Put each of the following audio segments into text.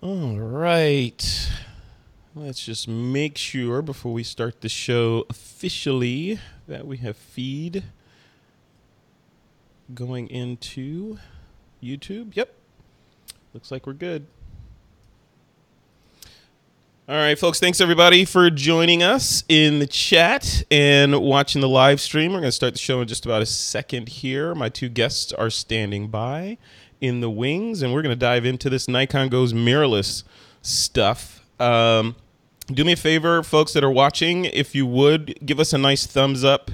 All right. Let's just make sure before we start the show officially that we have feed going into YouTube. Yep. Looks like we're good. All right, folks, thanks everybody for joining us in the chat and watching the live stream. We're going to start the show in just about a second here. My two guests are standing by in the wings, and we're going to dive into this Nikon Go's mirrorless stuff. Do me a favor, folks that are watching, if you would, give us a nice thumbs up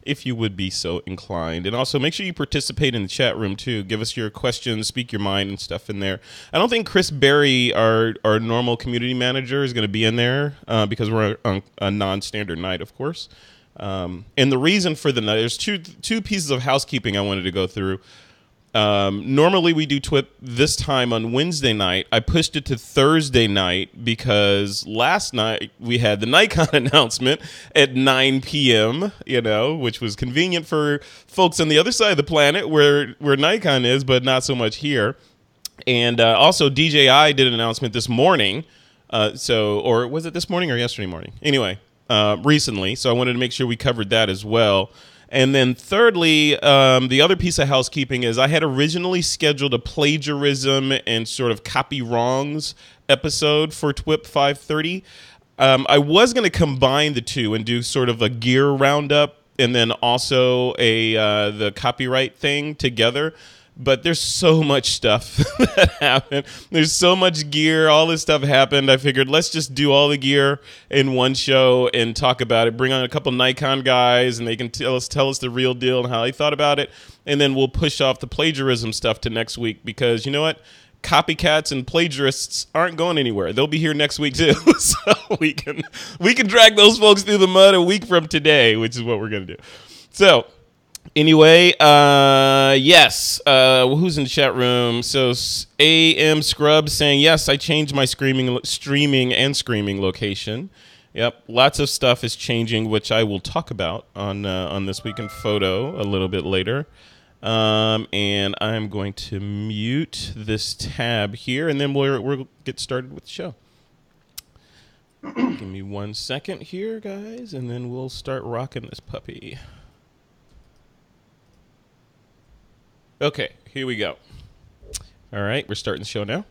if you would be so inclined. And also make sure you participate in the chat room too. Give us your questions, speak your mind and stuff in there. I don't think Chris Berry, our normal community manager, is going to be in there because we're on a non-standard night, of course. And the reason for the night, there's two pieces of housekeeping I wanted to go through. Normally we do TWiP this time on Wednesday night. I pushed it to Thursday night because last night we had the Nikon announcement at 9 p.m., which was convenient for folks on the other side of the planet where Nikon is, but not so much here. And also DJI did an announcement this morning. Or was it this morning or yesterday morning? Anyway, recently. So I wanted to make sure we covered that as well. And then thirdly, the other piece of housekeeping is I had originally scheduled a plagiarism and sort of copy wrongs episode for TWiP 530. I was going to combine the two and do sort of a gear roundup and then also the copyright thing together. But there's so much stuff that happened. There's so much gear. All this stuff happened. I figured let's just do all the gear in one show and talk about it. Bring on a couple Nikon guys, and they can tell us the real deal and how they thought about it. And then we'll push off the plagiarism stuff to next week because you know what? Copycats and plagiarists aren't going anywhere. They'll be here next week too. So we can drag those folks through the mud a week from today, which is what we're gonna do. So. Anyway, yes, who's in the chat room? So AM Scrub saying, yes, I changed my streaming and screaming location. Yep, lots of stuff is changing, which I will talk about on This Week in Photo a little bit later. And I'm going to mute this tab here, and then we'll get started with the show. Give me 1 second here, guys, and then we'll start rocking this puppy. Okay, here we go. All right, we're starting the show now.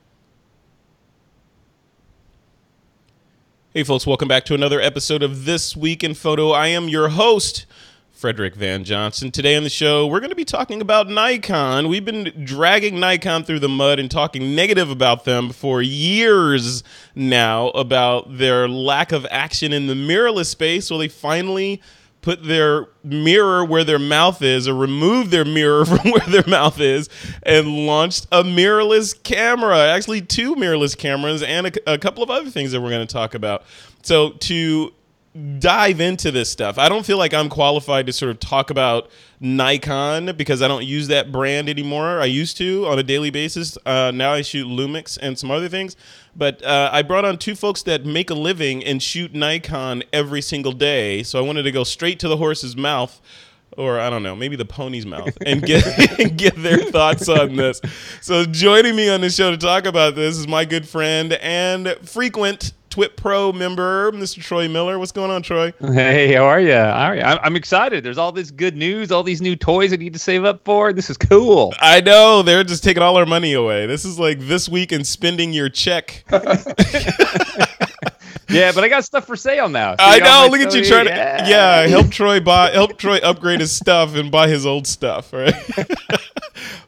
Hey, folks, welcome back to another episode of This Week in Photo. I am your host, Frederick Van Johnson. Today on the show, we're going to be talking about Nikon. We've been dragging Nikon through the mud and talking negative about them for years now about their lack of action in the mirrorless space. Well, they finally put their mirror where their mouth is or remove their mirror from where their mouth is and launched a mirrorless camera, actually two mirrorless cameras and a couple of other things that we're going to talk about. So to dive into this stuff, I don't feel like I'm qualified to sort of talk about Nikon because I don't use that brand anymore. I used to on a daily basis. Now I shoot Lumix and some other things. But I brought on two folks that make a living and shoot Nikon every single day. So I wanted to go straight to the horse's mouth, or I don't know, maybe the pony's mouth, and get their thoughts on this. So joining me on the show to talk about this is my good friend and frequent TWiP Pro member, Mr. Troy Miller. What's going on, Troy? Hey, how are you? I'm excited. There's all this good news, all these new toys I need to save up for. This is cool. I know. They're just taking all our money away. This is like this week in spending your check. Yeah, but I got stuff for sale now. I know. Look at you trying to help Troy upgrade his stuff and buy his old stuff, right?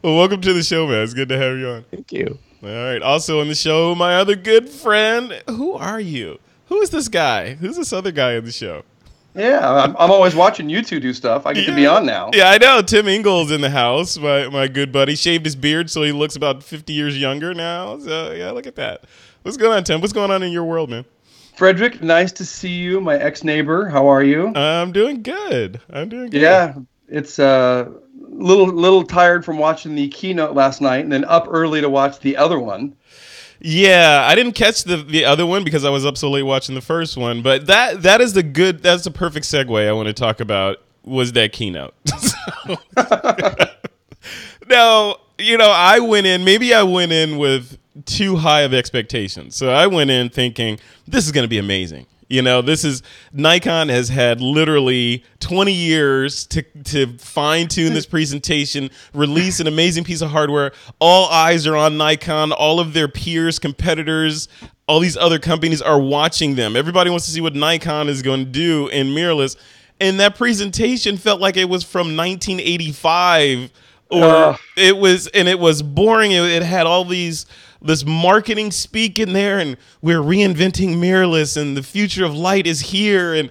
Well, welcome to the show, man. It's good to have you on. Thank you. All right. Also on the show, my other good friend. Who are you? Who is this guy? Who's this other guy in the show? Yeah, I'm always watching you two do stuff. I get to be on now. Yeah, I know. Tim Ingles in the house, my good buddy. Shaved his beard so he looks about 50 years younger now. So, yeah, look at that. What's going on, Tim? What's going on in your world, man? Frederick, nice to see you, my ex-neighbor. How are you? I'm doing good. Yeah, it's little tired from watching the keynote last night and then up early to watch the other one. Yeah, I didn't catch the other one because I was up so late watching the first one, but that's the perfect segue I want to talk about was that keynote. Now, I went in with too high of expectations. So I went in thinking this is going to be amazing. You know, Nikon has had literally 20 years to fine tune this presentation, release an amazing piece of hardware. All eyes are on Nikon. All of their peers, competitors, all these other companies are watching them. Everybody wants to see what Nikon is going to do in mirrorless. And that presentation felt like it was from 1985, or it was boring. It had all this marketing speak in there, and we're reinventing mirrorless, and the future of light is here, and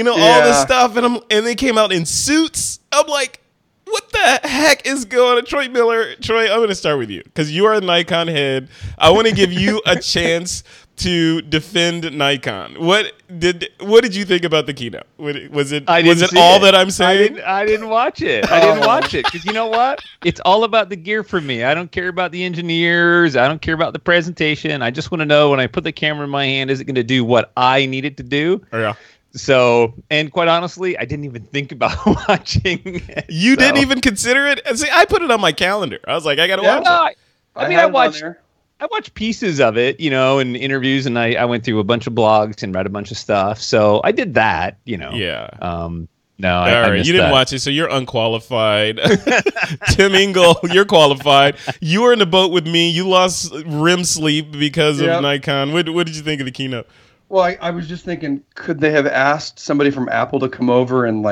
all this stuff. And they came out in suits. I'm like, what the heck is going on? Troy Miller, I'm going to start with you because you are a Nikon head. I want to give you a chance to defend Nikon. What did you think about the keynote? Was it all that I'm saying? I didn't watch it. I didn't watch it because you know what? It's all about the gear for me. I don't care about the engineers. I don't care about the presentation. I just want to know when I put the camera in my hand, is it going to do what I need it to do? Oh, yeah. So, and quite honestly, I didn't even think about watching it. You didn't even consider it? See, I put it on my calendar. I was like, I got to watch it. I watched pieces of it, in interviews, and I went through a bunch of blogs and read a bunch of stuff. So I did that, Yeah. No, I missed you didn't that. watch it, so you're unqualified. Tim Engel, you're qualified. You were in the boat with me. You lost REM sleep because of Nikon. What did you think of the keynote? Well, I was just thinking, could they have asked somebody from Apple to come over and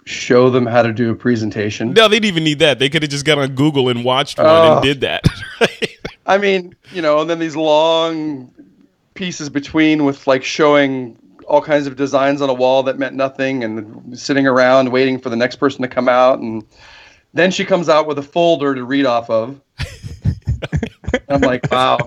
show them how to do a presentation? No, they didn't even need that. They could have just got on Google and watched one and did that. Right? I mean, and then these long pieces between with showing all kinds of designs on a wall that meant nothing, and sitting around waiting for the next person to come out, and then she comes out with a folder to read off of. I'm like, wow.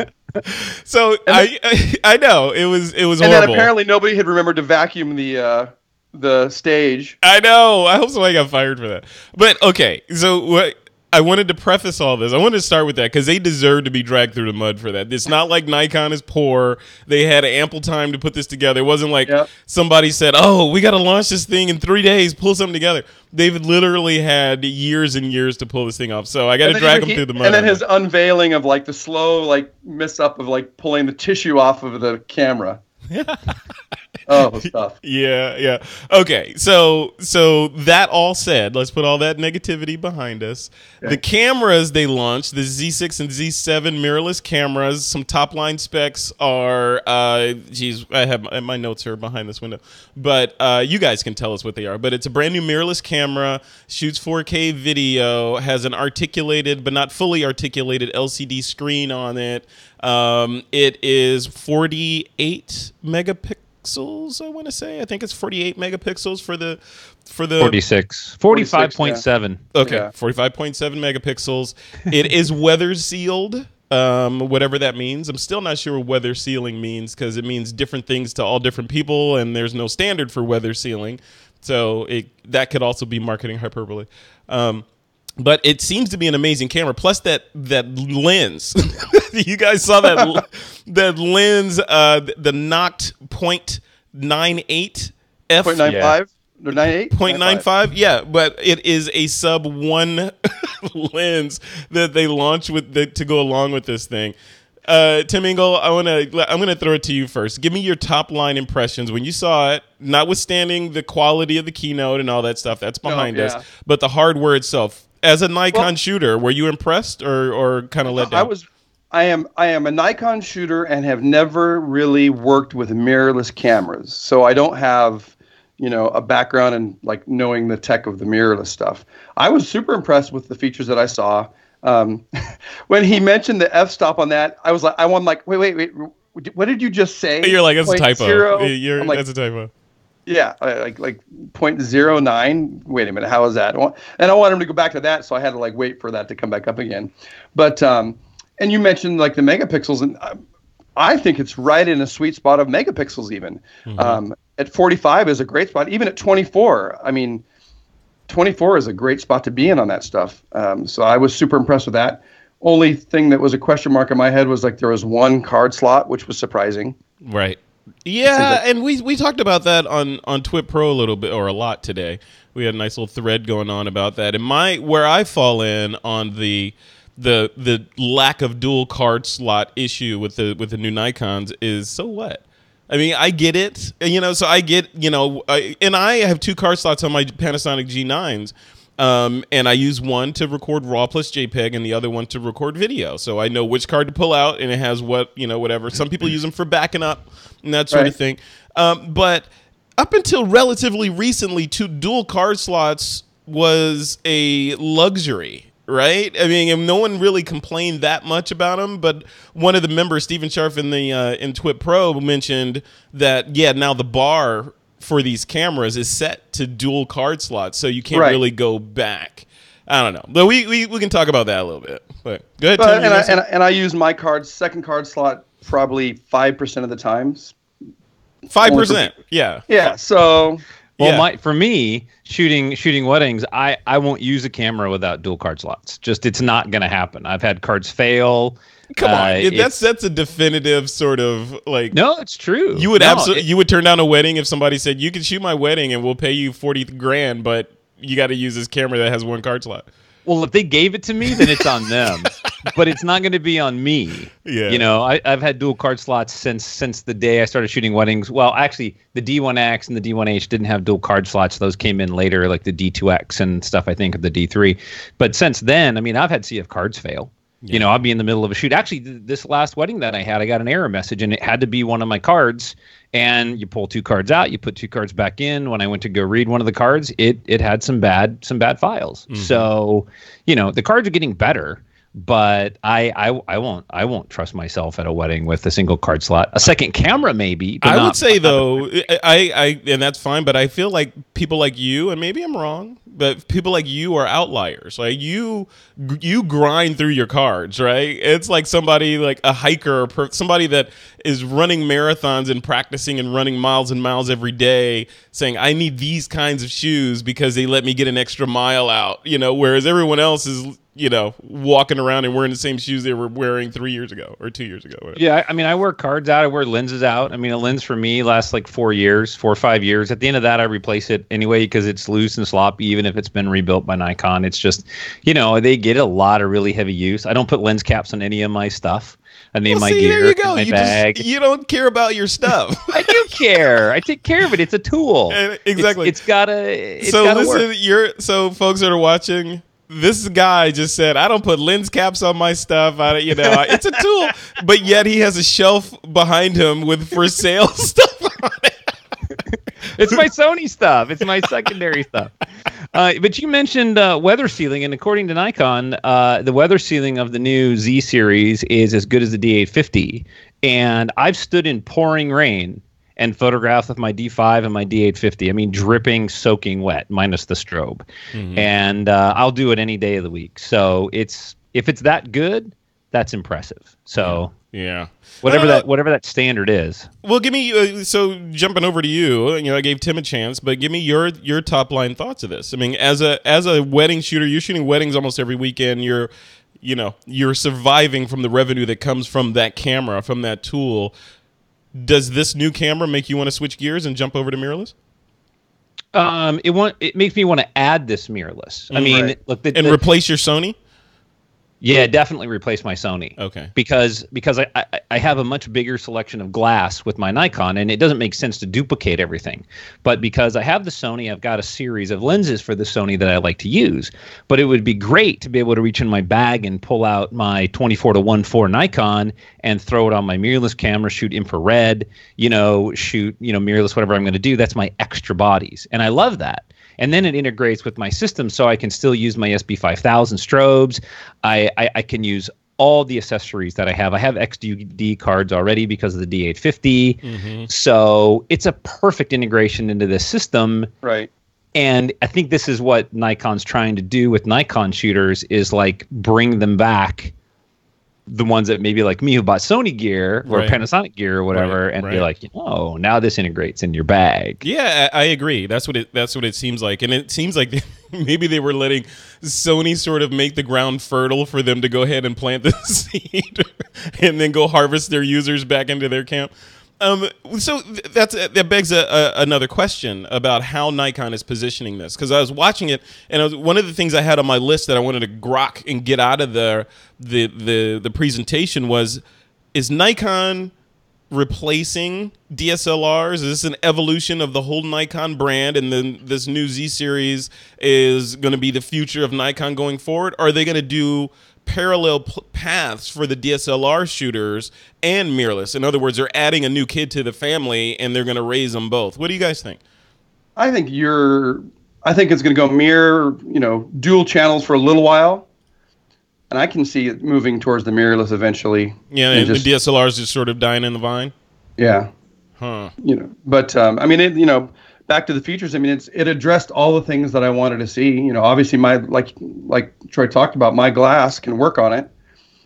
So I know it was horrible. And then apparently nobody had remembered to vacuum the stage. I know. I hope somebody got fired for that. But okay, so I wanted to preface all this. I wanted to start with that because they deserve to be dragged through the mud for that. It's not like Nikon is poor. They had ample time to put this together. It wasn't like somebody said, "Oh, we got to launch this thing in 3 days. Pull something together." They've literally had years and years to pull this thing off. So I got to drag them through the mud. And then his unveiling of the slow miss up of pulling the tissue off of the camera. Oh, stuff. Yeah. Okay, so that all said, let's put all that negativity behind us. Okay. The cameras they launched, the Z6 and Z7 mirrorless cameras, some top line specs are, I have my notes are behind this window, but you guys can tell us what they are. But it's a brand new mirrorless camera, shoots 4K video, has an articulated but not fully articulated LCD screen on it. It is 48 megapixels, I want to say. I think it's 48 megapixels for the 45.7. Okay, 45.7 megapixels. It is weather sealed, whatever that means. I'm still not sure what weather sealing means because it means different things to all different people, and there's no standard for weather sealing. So that could also be marketing hyperbole. But it seems to be an amazing camera. Plus that lens, you guys saw that lens, the Noct 0.98 f 0.95 or 98 0.95. Yeah, but it is a sub 1 lens that they launched to go along with this thing. Tim Engel, I'm gonna throw it to you first. Give me your top line impressions when you saw it, notwithstanding the quality of the keynote and all that stuff that's behind us, but the hardware itself. As a Nikon shooter, were you impressed or kind of let down? I am a Nikon shooter and have never really worked with mirrorless cameras, so I don't have a background in knowing the tech of the mirrorless stuff. I was super impressed with the features that I saw. When he mentioned the f-stop on that, I was like, wait, what did you just say? You're like, that's a typo. That's a typo. Yeah, like 0.09. Wait a minute, how is that? And I want him to go back to that, so I had to wait for that to come back up again. But and you mentioned the megapixels, and I think it's right in a sweet spot of megapixels even. Mm-hmm. At 45 is a great spot. Even at 24, I mean, 24 is a great spot to be in on that stuff. So I was super impressed with that. Only thing that was a question mark in my head was there was one card slot, which was surprising. Right. Yeah, and we talked about that on TWiP PRO a little bit, or a lot today. We had a nice little thread going on about that. And where I fall in on the the lack of dual card slot issue with the new Nikons is, so what? I mean, I get it, so I get, and I have 2 card slots on my Panasonic G9s. And I use one to record RAW plus JPEG and the other one to record video. So I know which card to pull out, and it has whatever. Some people use them for backing up and that sort of thing. But up until relatively recently, 2 dual card slots was a luxury. Right? I mean, and no one really complained that much about them, but one of the members, Stephen Sharf in TWiP PRO, mentioned that, now the bar for these cameras is set to dual card slots, so you can't really go back. I don't know. But we can talk about that a little bit. But go ahead, Tim. And I use my second card slot probably 5% of the times. 5%? Yeah. Yeah, so... Well, for me, shooting weddings, I won't use a camera without dual card slots. Just, it's not going to happen. I've had cards fail. Come on, that's a definitive sort of like. No, it's true. You would you would turn down a wedding if somebody said, you can shoot my wedding and we'll pay you $40,000, but you got to use this camera that has 1 card slot. Well, if they gave it to me, then it's on them, but it's not going to be on me. Yeah. I've had dual card slots since the day I started shooting weddings. Well, actually, the D1X and the D1H didn't have dual card slots. Those came in later, like the D2X and stuff, I think, of the D3. But since then, I mean, I've had CF cards fail. Yeah. I'll be in the middle of a shoot. Actually, this last wedding that I had, I got an error message, and it had to be one of my cards. And you pull 2 cards out, you put 2 cards back in. When I went to go read one of the cards, it had some bad files. Mm-hmm. So, the cards are getting better, but I won't trust myself at a wedding with a single card slot. A second camera maybe. But I would say though, I and that's fine, but I feel like people like you, and maybe I'm wrong, but people like you are outliers. Like you grind through your cards, right? It's like somebody like a hiker or somebody that is running marathons and practicing and running miles and miles every day, saying I need these kinds of shoes because they let me get an extra mile out, whereas everyone else is walking around and wearing the same shoes they were wearing 3 years ago or 2 years ago. Whatever. Yeah, I mean, I wear cards out. I wear lenses out. I mean, a lens for me lasts like 4 or 5 years. At the end of that, I replace it anyway because it's loose and sloppy, even if it's been rebuilt by Nikon. It's just, they get a lot of really heavy use. I don't put lens caps on any of my stuff. I name my gear, there you go. My bag. You don't care about your stuff. I do care. I take care of it. It's a tool. Exactly. It's gotta work. So folks that are watching, this guy just said, I don't put lens caps on my stuff. It's a tool, but yet he has a shelf behind him with for sale stuff on it. It's my Sony stuff. It's my secondary stuff. But you mentioned weather sealing, and according to Nikon, the weather sealing of the new Z series is as good as the D850. And I've stood in pouring rain and photographed with my D5 and my D850. I mean, dripping, soaking wet, minus the strobe. Mm-hmm. And I'll do it any day of the week. So if it's that good, that's impressive. So yeah. Whatever that standard is. Well, give me so jumping over to you. I gave Tim a chance, but give me your top line thoughts of this. I mean, as a wedding shooter, you're shooting weddings almost every weekend. You're surviving from the revenue that comes from that camera, from that tool. Does this new camera make you want to switch gears and jump over to mirrorless? It makes me want to add this mirrorless. I mean, look, replace your Sony. Yeah, definitely replace my Sony. Okay. Because I have a much bigger selection of glass with my Nikon, and it doesn't make sense to duplicate everything. But because I have the Sony, I've got a series of lenses for the Sony that I like to use. But it would be great to be able to reach in my bag and pull out my 24-1.4 Nikon and throw it on my mirrorless camera, shoot infrared, shoot, mirrorless, whatever I'm going to do. That's my extra bodies. And I love that. And then it integrates with my system, so I can still use my SB5000 strobes. I can use all the accessories that I have. I have XD cards already because of the D850. Mm-hmm. So it's a perfect integration into this system. Right. And I think this is what Nikon's trying to do with Nikon shooters is like bring them back, the ones that maybe like me who bought Sony gear or Panasonic gear or whatever, and be like, now this integrates in your bag. Yeah, I agree. That's what it seems like, and it seems like maybe they were letting Sony sort of make the ground fertile for them to go ahead and plant the seed, and then go harvest their users back into their camp. So that begs another question about how Nikon is positioning this, because I was watching it, and one of the things I had on my list that I wanted to grok and get out of the presentation was, is Nikon replacing DSLRs? Is this an evolution of the whole Nikon brand, and then this new Z series is going to be the future of Nikon going forward? Or are they going to do parallel paths for the DSLR shooters and mirrorless? In other words, they're adding a new kid to the family and they're going to raise them both. What do you guys think? I think it's going to go mirror, dual channels for a little while. And I can see it moving towards the mirrorless eventually. Yeah, and the DSLRs just sort of dying in the vine. Yeah. Huh. But Back to the Futures. It addressed all the things that I wanted to see. Obviously, my like Troy talked about, my glass can work on it.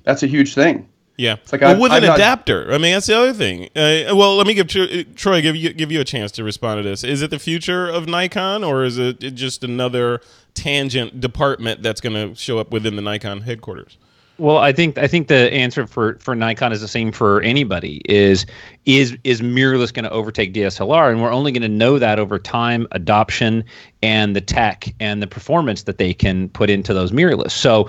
That's a huge thing. Yeah, it's like with an adapter. That's the other thing. Well, let me give Troy give you a chance to respond to this. Is it the future of Nikon, or is it just another tangent department that's going to show up within the Nikon headquarters? Well, I think the answer for Nikon is the same for anybody. Is mirrorless going to overtake DSLR? And we're only going to know that over time, adoption, and the tech and the performance that they can put into those mirrorless. So,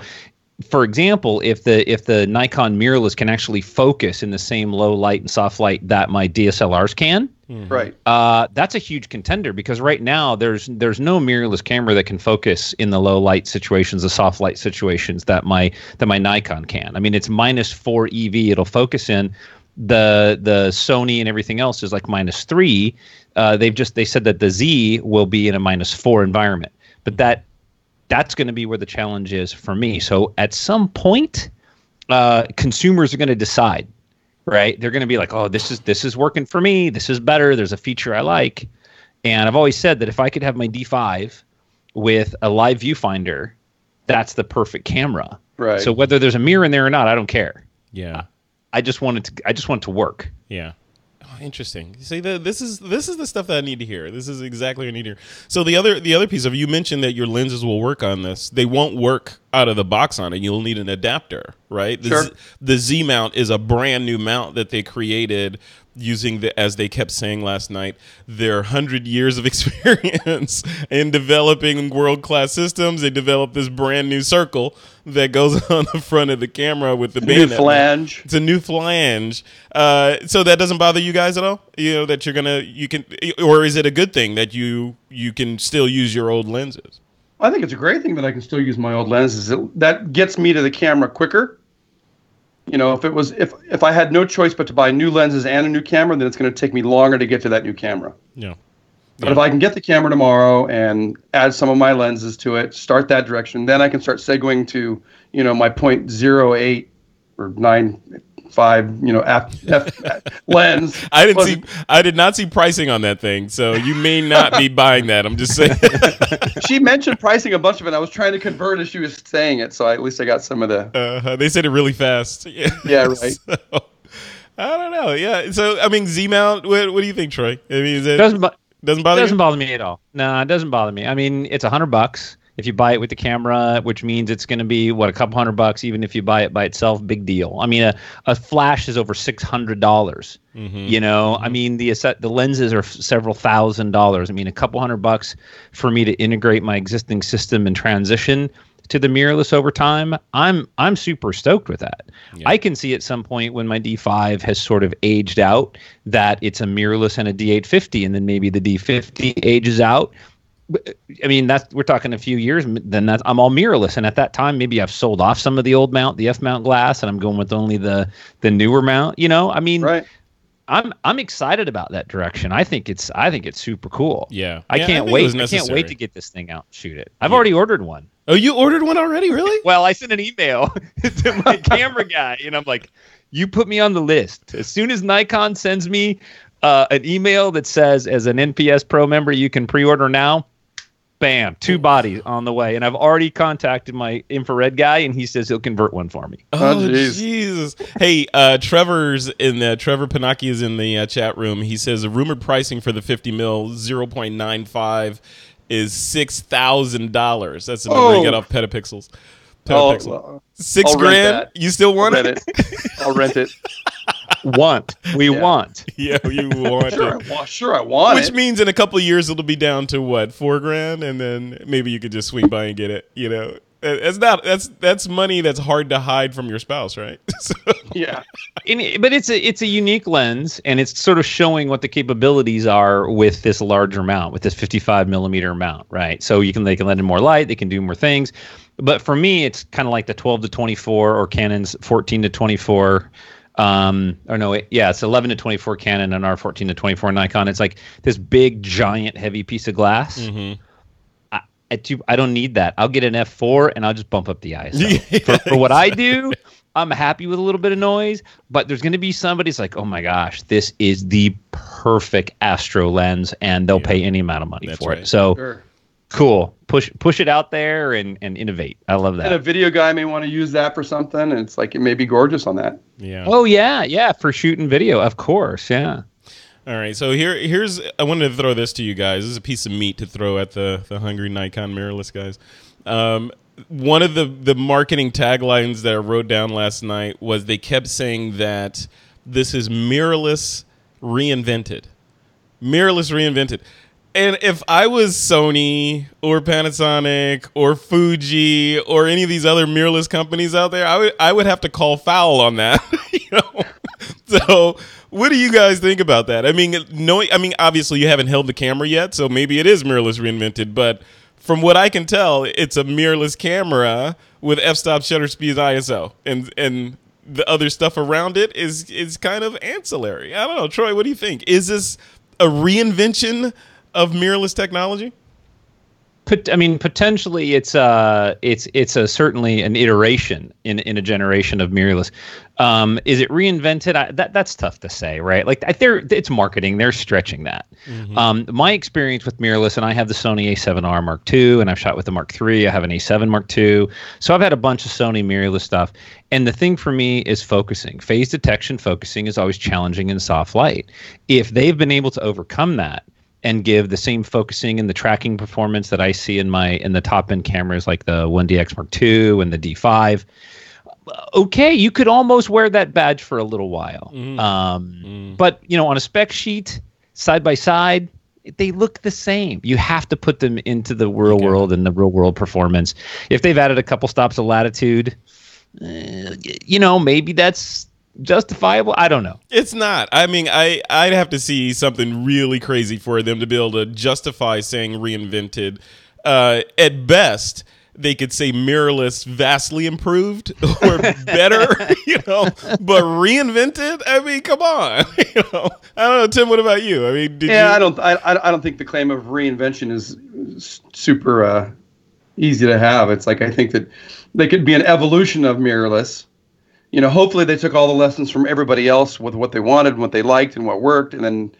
for example, if the Nikon mirrorless can actually focus in the same low light and soft light that my DSLRs can, right? That's a huge contender, because right now there's no mirrorless camera that can focus in the low light situations, the soft light situations that my Nikon can. It's -4 EV it'll focus in. The Sony and everything else is like -3. They said that the Z will be in a -4 environment, but that's going to be where the challenge is for me. So at some point, consumers are going to decide, right? They're going to be like, oh, this is working for me. This is better. There's a feature I like. And I've always said that if I could have my D5 with a live viewfinder, that's the perfect camera. Right. So whether there's a mirror in there or not, I don't care. Yeah. I just want it to work. Yeah. Oh, interesting. See, this is the stuff that I need to hear. This is exactly what I need to hear. So the other piece of, you mentioned that your lenses will work on this. They won't work out of the box on it. You'll need an adapter, right? Sure. The Z mount is a brand new mount that they created using as they kept saying last night, their 100 years of experience in developing world-class systems. They developed this brand new circle that goes on the front of the camera with the bayonet. New flange. It's a new flange. So that doesn't bother you guys at all? That you can, or is it a good thing that you can still use your old lenses? I think it's a great thing that I can still use my old lenses. That gets me to the camera quicker. If I had no choice but to buy new lenses and a new camera, then it's going to take me longer to get to that new camera. Yeah. But if I can get the camera tomorrow and add some of my lenses to it, start that direction, then I can start segueing to, my 0.08 or 9.5, f lens. I did not see pricing on that thing, so you may not be buying that. I'm just saying. She mentioned pricing a bunch of it. I was trying to convert as she was saying it, so at least I got some of the. They said it really fast. Yeah, right. So, I don't know. Yeah. So Z mount. What do you think, Troy? Doesn't bother you? Doesn't bother me at all. No, it doesn't bother me. It's $100 if you buy it with the camera, which means it's going to be a couple $100 even if you buy it by itself. Big deal. A flash is over $600. Mm-hmm. The lenses are several $1,000s. A couple $100 for me to integrate my existing system and transition to the mirrorless over time. I'm super stoked with that. Yeah. I can see at some point when my D5 has sort of aged out that it's a mirrorless and a D850, and then maybe the D50 ages out. We're talking a few years. Then I'm all mirrorless, and at that time, maybe I've sold off some of the old mount, the F mount glass, and I'm going with only the newer mount. Right. I'm excited about that direction. I think it's super cool. Yeah. I can't wait. I can't wait to get this thing out and shoot it. I've already ordered one. Oh, you ordered one already? Really? Well, I sent an email to my camera guy, and I'm like, you put me on the list. As soon as Nikon sends me an email that says, as an NPS Pro member, you can pre-order now, bam, 2 bodies on the way. And I've already contacted my infrared guy, and he says he'll convert one for me. Oh, Jesus. Hey, Trevor Panaki is in the chat room. He says the rumored pricing for the 50 mil 0.95 is $6,000. That's the number you get off Petapixels. Well, $6,000. You still want it? I'll rent it. We want. Yeah, you want Sure, it. I want Which it. means in a couple of years it'll be down to what, $4,000, and then maybe you could just swing by and get it. That's money that's hard to hide from your spouse, right? So, Yeah. But it's a unique lens, and it's sort of showing what the capabilities are with this larger mount, with this 55 millimeter mount, right? So they can let in more light, they can do more things. But for me, it's kind of like the 12 to 24 or Canon's 14 to 24. It's 11 to 24 Canon and our 14 to 24 Nikon. It's like this big, giant, heavy piece of glass. mm-hmm. I don't need that. I'll get an f4 and I'll just bump up the ISO. For what I do, I'm happy with a little bit of noise, but there's going to be somebody who's like, oh my gosh, this is the perfect Astro lens, and they'll pay any amount of money for it. So Sure. cool. Push it out there and innovate. I love that. And a video guy may want to use that for something, and it's like it may be gorgeous on that. Yeah. Oh yeah, for shooting video, of course, yeah. All right, so here's I wanted to throw this to you guys. This is a piece of meat to throw at the hungry Nikon mirrorless guys. One of the marketing taglines that I wrote down last night was they kept saying that this is mirrorless reinvented. Mirrorless reinvented. And if I was Sony or Panasonic or Fuji or any of these other mirrorless companies out there, I would have to call foul on that. So what do you guys think about that? I mean, obviously you haven't held the camera yet, so maybe it is mirrorless reinvented. But from what I can tell, it's a mirrorless camera with f-stop, shutter speed, ISO, and the other stuff around it is kind of ancillary. I don't know, Troy. What do you think? Is this a reinvention of mirrorless technology? Potentially it's certainly an iteration in a generation of mirrorless. Is it reinvented? That's tough to say, right? Like it's marketing. They're stretching that. Mm-hmm. My experience with mirrorless, and I have the Sony A7R Mark II, and I've shot with the Mark III. I have an A7 Mark II. So I've had a bunch of Sony mirrorless stuff. And the thing for me is focusing. Phase detection focusing is always challenging in soft light. If they've been able to overcome that and give the same focusing and the tracking performance that I see in the top end cameras like the 1DX Mark II and the D5, okay, you could almost wear that badge for a little while. But on a spec sheet, side by side, they look the same. You have to put them into the real world and the real world performance. If they've added a couple stops of latitude, maybe that's justifiable. I don't know. It's not. I mean, I'd have to see something really crazy for them to be able to justify saying reinvented. At best, they could say mirrorless vastly improved or better, but reinvented. I mean, come on. I don't know, Tim. What about you? I mean, I don't think the claim of reinvention is super easy to have. It's like I think that they could be an evolution of mirrorless. Hopefully they took all the lessons from everybody else with what they wanted, and what they liked, and what worked, and then,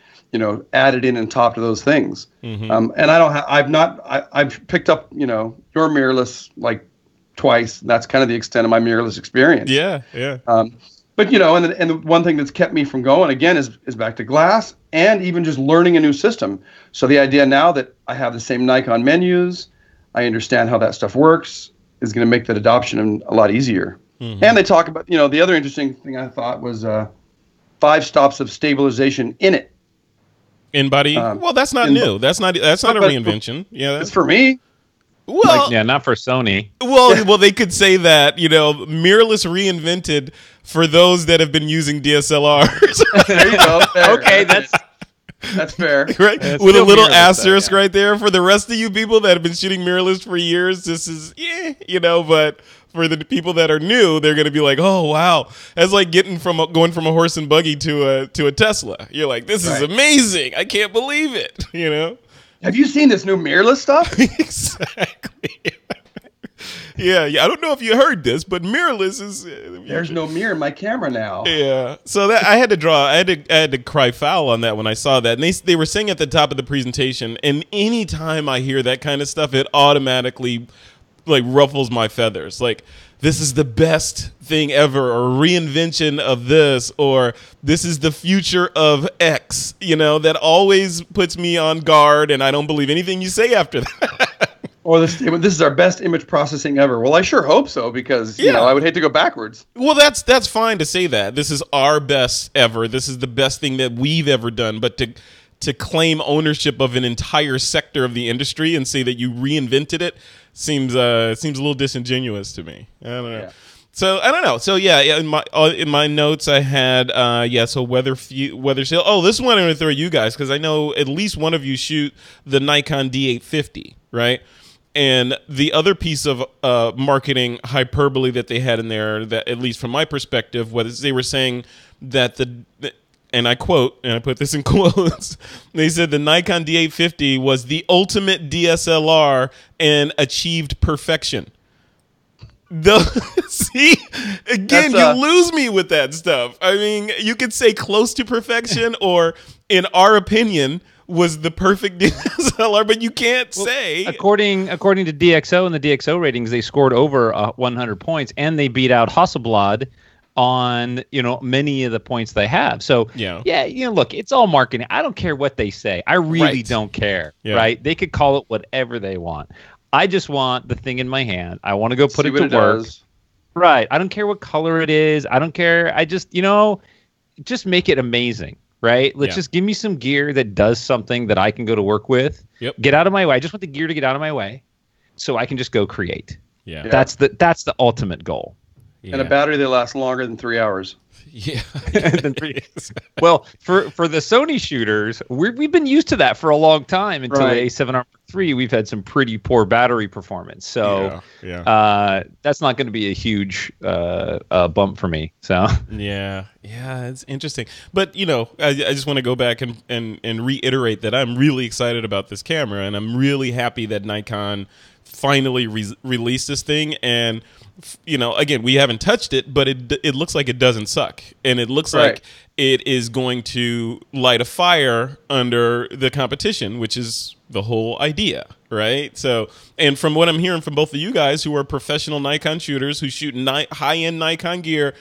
added in and topped those things. Mm-hmm. And I've picked up, your mirrorless like twice. That's kind of the extent of my mirrorless experience. Yeah. But and the one thing that's kept me from going again is back to glass and even just learning a new system. So the idea now that I have the same Nikon menus, I understand how that stuff works, is going to make that adoption a lot easier. Mm-hmm. And they talk about, the other interesting thing I thought was 5 stops of stabilization in it. In body? Well, that's not new. That's not a reinvention. Yeah, it's for me. Well, not for Sony. Well, they could say that, mirrorless reinvented for those that have been using DSLRs. There you go. There. Okay, that's fair. Right? With a little asterisk right there. For the rest of you people that have been shooting mirrorless for years, this is, but for the people that are new, they're going to be like, oh, wow. That's like going from a horse and buggy to a Tesla. You're like, this is amazing. I can't believe it, Have you seen this new mirrorless stuff? Exactly. Yeah. I don't know if you heard this, but mirrorless is. There's no mirror in my camera now. Yeah. So that I had to cry foul on that when I saw that, and they were saying at the top of the presentation. And anytime I hear that kind of stuff, it automatically ruffles my feathers. Like, this is the best thing ever, or reinvention of this, or this is the future of X. That always puts me on guard, and I don't believe anything you say after that. Or this is our best image processing ever. Well, I sure hope so, because you know, I would hate to go backwards. Well, that's fine to say that. This is our best ever. This is the best thing that we've ever done. But to claim ownership of an entire sector of the industry and say that you reinvented it seems a little disingenuous to me. I don't know. Yeah. So I don't know. So yeah, in my notes I had so weather sale. Oh, this one I'm going to throw you guys, because I know at least one of you shoot the Nikon D850, right? And the other piece of marketing hyperbole that they had in there, that at least from my perspective, was they were saying that and I quote, and I put this in quotes, they said the Nikon D850 was the ultimate DSLR and achieved perfection. See, again, you lose me with that stuff. I mean, you could say close to perfection or, in our opinion, was the perfect DSLR, but you can't say. According to DxO and the DxO ratings, they scored over 100 points, and they beat out Hasselblad on many of the points they have. So look, it's all marketing. I don't care what they say. I really don't care. Right? They could call it whatever they want. I just want the thing in my hand. I want to go put it to work. Right. I don't care what color it is. I don't care. I just just make it amazing. Right? Let's just give me some gear that does something that I can go to work with. Yep. Get out of my way. I just want the gear to get out of my way so I can just go create. Yeah. That's the ultimate goal. Yeah. And a battery that lasts longer than 3 hours. Yeah. Well, for the Sony shooters, we've been used to that for a long time. Until the A7R III, we've had some pretty poor battery performance. So that's not going to be a huge bump for me. So yeah, it's interesting. But I just want to go back and reiterate that I'm really excited about this camera, and I'm really happy that Nikon finally released this thing. And again, we haven't touched it, but it looks like it doesn't suck, and it looks like it is going to light a fire under the competition, which is the whole idea, right? So, and from what I'm hearing from both of you guys, who are professional Nikon shooters who shoot high-end Nikon gear,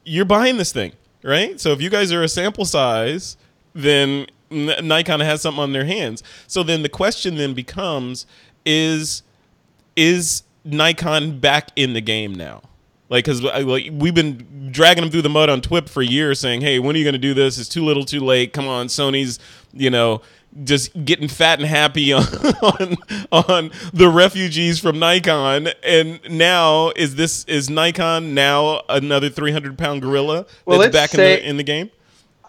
you're buying this thing, right? So if you guys are a sample size, then Nikon has something on their hands. So then the question then becomes, is Nikon back in the game now? Because we've been dragging them through the mud on TWiP for years, saying, "Hey, when are you going to do this? It's too little, too late. Come on, Sony's, just getting fat and happy on the refugees from Nikon." And now is Nikon now another 300-pound gorilla that's back in the game?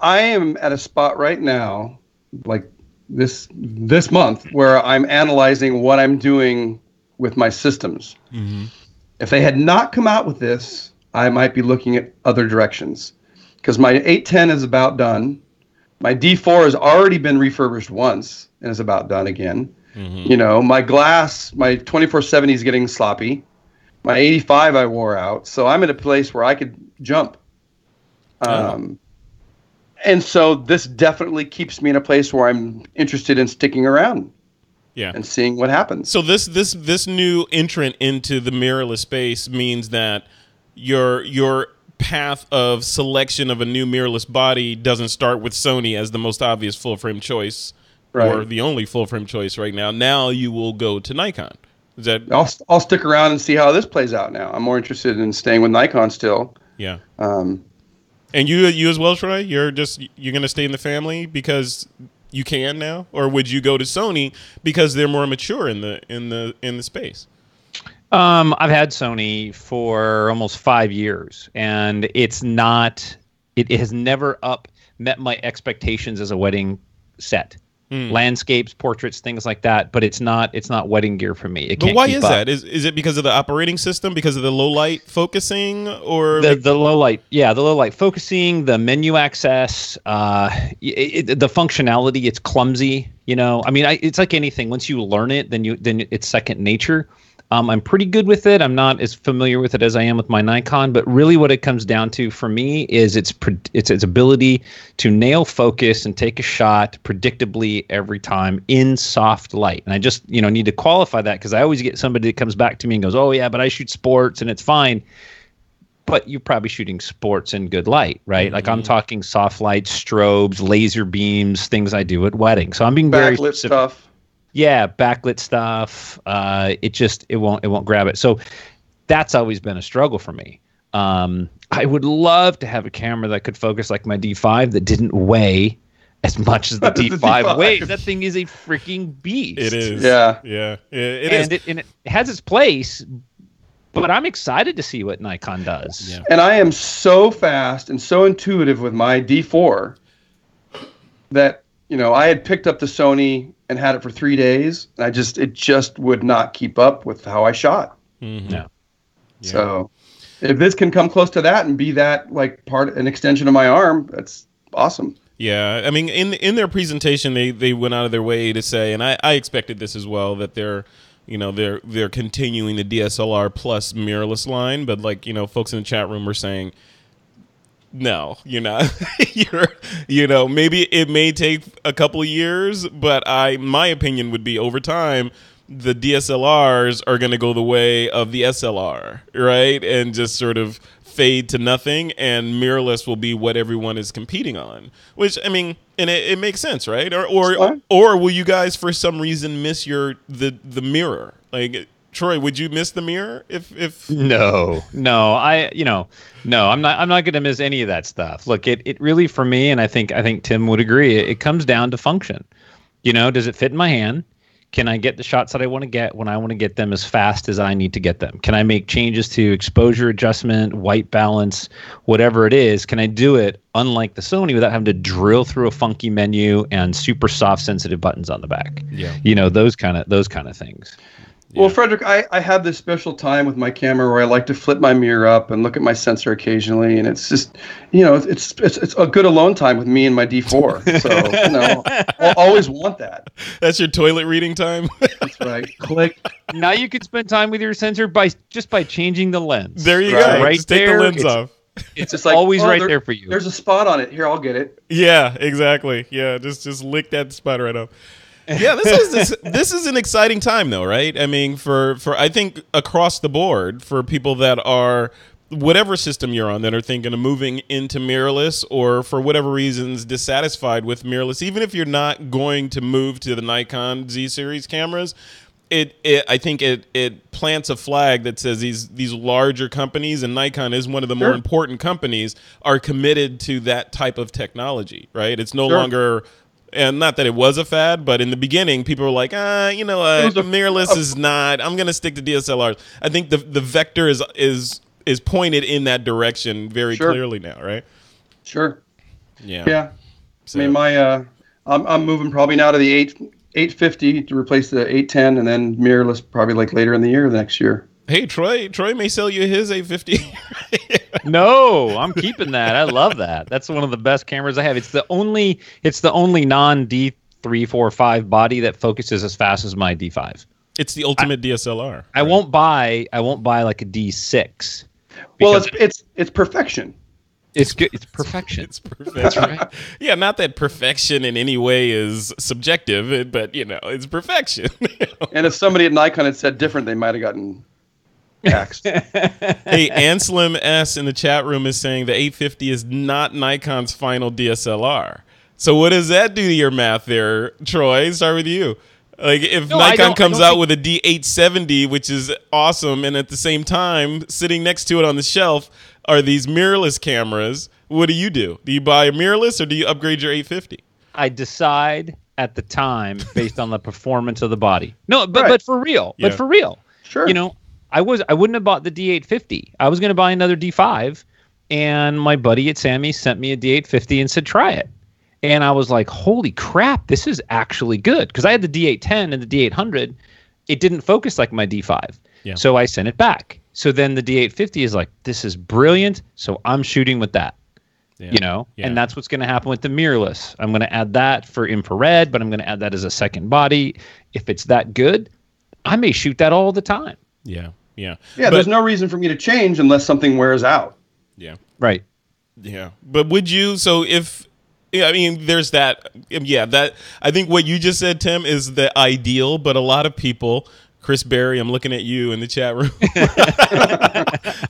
I am at a spot right now, like this month, where I'm analyzing what I'm doing with my systems. Mm-hmm. If they had not come out with this, I might be looking at other directions, because my 810 is about done. My D4 has already been refurbished once and is about done again. Mm-hmm. My glass, my 24-70 is getting sloppy. My 85 I wore out, so I'm at a place where I could jump. And so this definitely keeps me in a place where I'm interested in sticking around. Yeah, and seeing what happens. So this new entrant into the mirrorless space means that your path of selection of a new mirrorless body doesn't start with Sony as the most obvious full frame choice, or the only full frame choice right now. Now you will go to Nikon. Is that? I'll stick around and see how this plays out. Now I'm more interested in staying with Nikon still. Yeah. And you as well, Troy. You're going to stay in the family because you can now, or would you go to Sony because they're more mature in the space? I've had Sony for almost 5 years, and it has never met my expectations as a wedding set. Landscapes, portraits, things like that, but it's not wedding gear for me. It can't. But why is that? Is it because of the operating system, because of the low light focusing, or the low light? Yeah, the low light focusing, the menu access, the functionality. It's clumsy. I mean, it's like anything. Once you learn it, then it's second nature. I'm pretty good with it. I'm not as familiar with it as I am with my Nikon, but really what it comes down to for me is its ability to nail focus and take a shot predictably every time in soft light. And I just need to qualify that, because I always get somebody that comes back to me and goes, "Oh yeah, but I shoot sports and it's fine." But you're probably shooting sports in good light, right? Mm-hmm. Like I'm talking soft light, strobes, laser beams, things I do at weddings. So I'm being very backlit stuff. yeah, backlit stuff. It won't grab it. So that's always been a struggle for me. I would love to have a camera that could focus like my D5 that didn't weigh as much as the D5 weighs. That thing is a freaking beast. It is. Yeah. Yeah. It is. And it has its place, but I'm excited to see what Nikon does. Yeah. And I am so fast and so intuitive with my D4 that, you know, I had picked up the Sony and had it for 3 days. And it just would not keep up with how I shot. Mm-hmm. No. Yeah. So if this can come close to that and be that like an extension of my arm, that's awesome. Yeah, I mean, in their presentation, they went out of their way to say, and I expected this as well, that they're continuing the DSLR plus mirrorless line, but like, you know, folks in the chat room were saying, no, you're not. Maybe it may take a couple of years, but my opinion would be over time, the DSLRs are going to go the way of the SLR, right? And just sort of fade to nothing, and mirrorless will be what everyone is competing on. Which, I mean, and it makes sense, right? Or will you guys for some reason miss the mirror? Like, Troy, would you miss the mirror if No, I'm not going to miss any of that stuff. Look, it really, for me, and I think Tim would agree, it comes down to function. You know, does it fit in my hand? Can I get the shots that I want to get when I want to get them as fast as I need to get them? Can I make changes to exposure adjustment, white balance, whatever it is? Can I do it unlike the Sony without having to drill through a funky menu and super soft sensitive buttons on the back? Yeah. You know, those kind of things. Well, Frederick, I have this special time with my camera where I like to flip my mirror up and look at my sensor occasionally, and it's just, you know, it's a good alone time with me and my D4. So, you know, I'll always want that. That's your toilet reading time? That's right. Click. Now you can spend time with your sensor by changing the lens. There you go. Right Just take the lens off. It's just like, always right there for you. There's a spot on it. Here, I'll get it. Yeah, exactly. Yeah, just lick that spot right off. Yeah, this is an exciting time though, right? I mean, for I think across the board for people that are whatever system you're on that are thinking of moving into mirrorless or for whatever reasons dissatisfied with mirrorless, even if you're not going to move to the Nikon Z series cameras, I think it plants a flag that says these larger companies, and Nikon is one of the more important companies, are committed to that type of technology, right? It's no longer. And not that it was a fad, but in the beginning, people were like, mirrorless is not. I'm going to stick to DSLRs. I think the vector is pointed in that direction very clearly now, right? Sure. Yeah. Yeah. So. I mean, I'm moving probably now to the 850 to replace the 810, and then mirrorless probably like later in the year, next year. Hey, Troy may sell you his 850. No, I'm keeping that. I love that. That's one of the best cameras I have. It's the only non D345 body that focuses as fast as my D5. It's the ultimate DSLR. I won't buy like a D6. Well, it's perfection. It's good. It's perfection. It's perfect. That's right. Yeah, not that perfection in any way is subjective, but you know, it's perfection. And if somebody at Nikon had said different, they might have gotten taxed. Hey, Anselm S in the chat room is saying the 850 is not Nikon's final DSLR. So what does that do to your math there, Troy? Start with you. Like if Nikon comes out with a D870, which is awesome, and at the same time, sitting next to it on the shelf are these mirrorless cameras, what do? Do you buy a mirrorless or do you upgrade your 850? I decide at the time based on the performance of the body. No, but for real. Yeah. But for real. Sure. You know, I wouldn't have bought the D850. I was going to buy another D5, and my buddy at Sammy sent me a D850 and said, try it. And I was like, holy crap, this is actually good. Because I had the D810 and the D800. It didn't focus like my D5. Yeah. So I sent it back. So then the D850 is like, this is brilliant. So I'm shooting with that. Yeah. You know, and that's what's going to happen with the mirrorless. I'm going to add that for infrared, but I'm going to add that as a second body. If it's that good, I may shoot that all the time. Yeah. Yeah, there's no reason for me to change unless something wears out. Yeah. Right. Yeah. But would you, so if, I mean, there's that, that, I think what you just said, Tim, is the ideal, but a lot of people, Chris Berry, I'm looking at you in the chat room.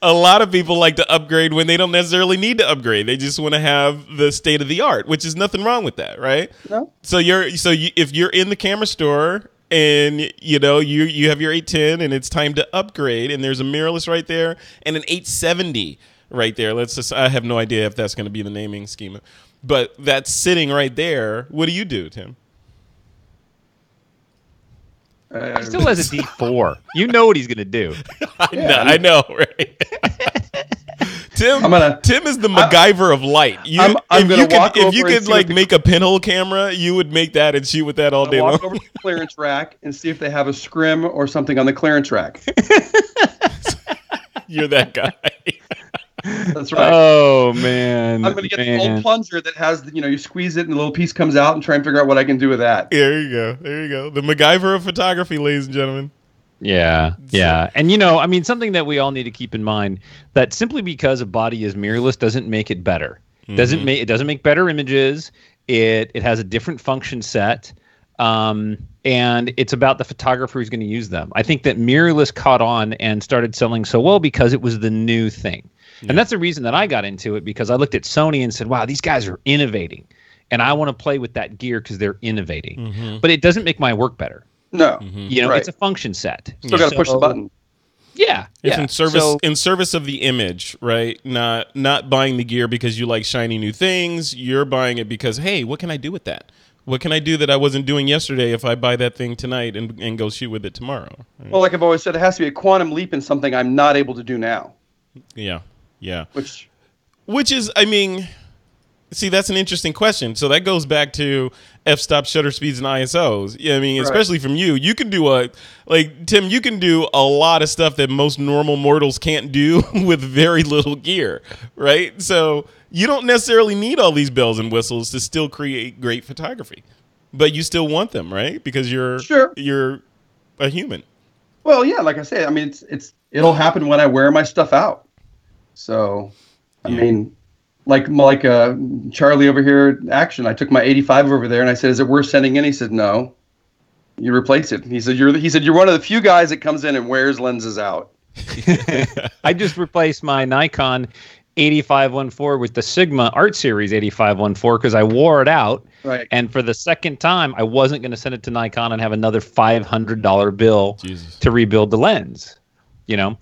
A lot of people like to upgrade when they don't necessarily need to upgrade. They just want to have the state of the art, which is nothing wrong with that, right? No. So if you're in the camera store and you have your 810 and it's time to upgrade, and there's a mirrorless right there and an 870 right there. I have no idea if that's going to be the naming schema, but that's sitting right there. What do, Tim? He still has a D4. You know what he's going to do. I know, right? Tim is the MacGyver of light. If you could like make a pinhole camera, you would make that and shoot with that all day long. Walk over to the clearance rack and see if they have a scrim or something on the clearance rack. You're that guy. That's right. Oh man! I'm going to get the old plunger that has, you squeeze it and a little piece comes out, and try and figure out what I can do with that. There you go. The MacGyver of photography, ladies and gentlemen. Yeah. And something that we all need to keep in mind, that simply because a body is mirrorless doesn't make it better. It doesn't make better images. It has a different function set. And it's about the photographer who's going to use them. I think that mirrorless caught on and started selling so well because it was the new thing. Yeah. And that's the reason that I got into it, because I looked at Sony and said, wow, these guys are innovating. And I want to play with that gear because they're innovating. Mm-hmm. But it doesn't make my work better. No. Mm-hmm. It's a function set. Still got to push the button. Yeah. It's in service of the image, right? Not buying the gear because you like shiny new things. You're buying it because, hey, what can I do with that? What can I do that I wasn't doing yesterday if I buy that thing tonight and go shoot with it tomorrow? Right? Well, like I've always said, it has to be a quantum leap in something I'm not able to do now. Yeah. Which is, see, that's an interesting question. So that goes back to f-stop, shutter speeds, and ISOs. Yeah, especially from you. You can do Tim, you can do a lot of stuff that most normal mortals can't do with very little gear, right? So you don't necessarily need all these bells and whistles to still create great photography, but you still want them, right? Because you're a human. Well, yeah, like I say, it'll happen when I wear my stuff out. So, like Charlie over here at Action, I took my 85 over there and I said, "Is it worth sending in?" He said, "No, you replace it." He said, "You're one of the few guys that comes in and wears lenses out." I just replaced my Nikon 8514 with the Sigma Art Series 8514 because I wore it out. Right. And for the second time, I wasn't going to send it to Nikon and have another $500 bill to rebuild the lens. I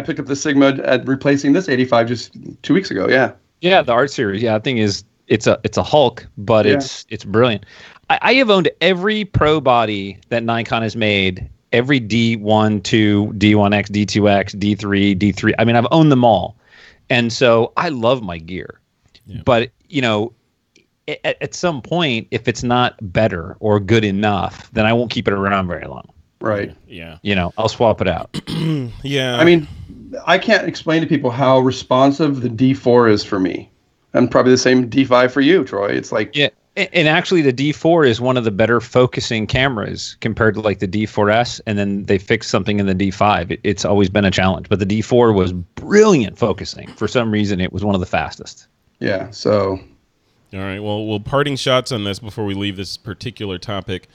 picked up the Sigma at replacing this 85 just 2 weeks ago. Yeah, the Art Series. Yeah, I think it's a Hulk, but it's brilliant. I have owned every pro body that Nikon has made, every D1, 2, D1X, D2X, D3, D3. I've owned them all, and so I love my gear. Yeah. But at some point, if it's not better or good enough, then I won't keep it around very long. Right. Yeah. I'll swap it out. Yeah. I can't explain to people how responsive the D4 is for me. And probably the same D5 for you, Troy. It's like... Yeah. And actually, the D4 is one of the better focusing cameras compared to like the D4S. And then they fixed something in the D5. It's always been a challenge. But the D4 was brilliant focusing. For some reason, it was one of the fastest. Yeah. So... All right. Well, parting shots on this before we leave this particular topic.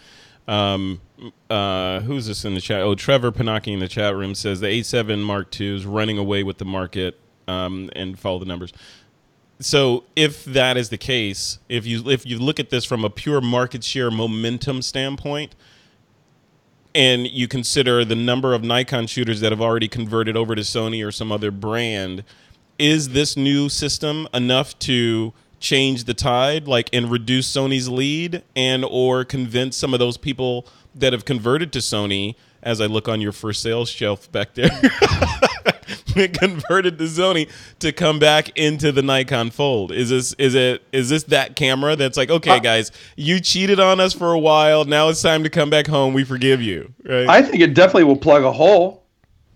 Who's this in the chat? Oh, Trevor Panaki in the chat room says the A7 Mark II is running away with the market, and follow the numbers. So if that is the case, if you look at this from a pure market share momentum standpoint, and you consider the number of Nikon shooters that have already converted over to Sony or some other brand, is this new system enough to change the tide, and reduce Sony's lead, and or convince some of those people that have converted to Sony, as I look on your for sale shelf back there, converted to Sony, to come back into the Nikon fold? Is this that camera that's like, okay, guys, you cheated on us for a while, now it's time to come back home, we forgive you, right? I think it definitely will plug a hole.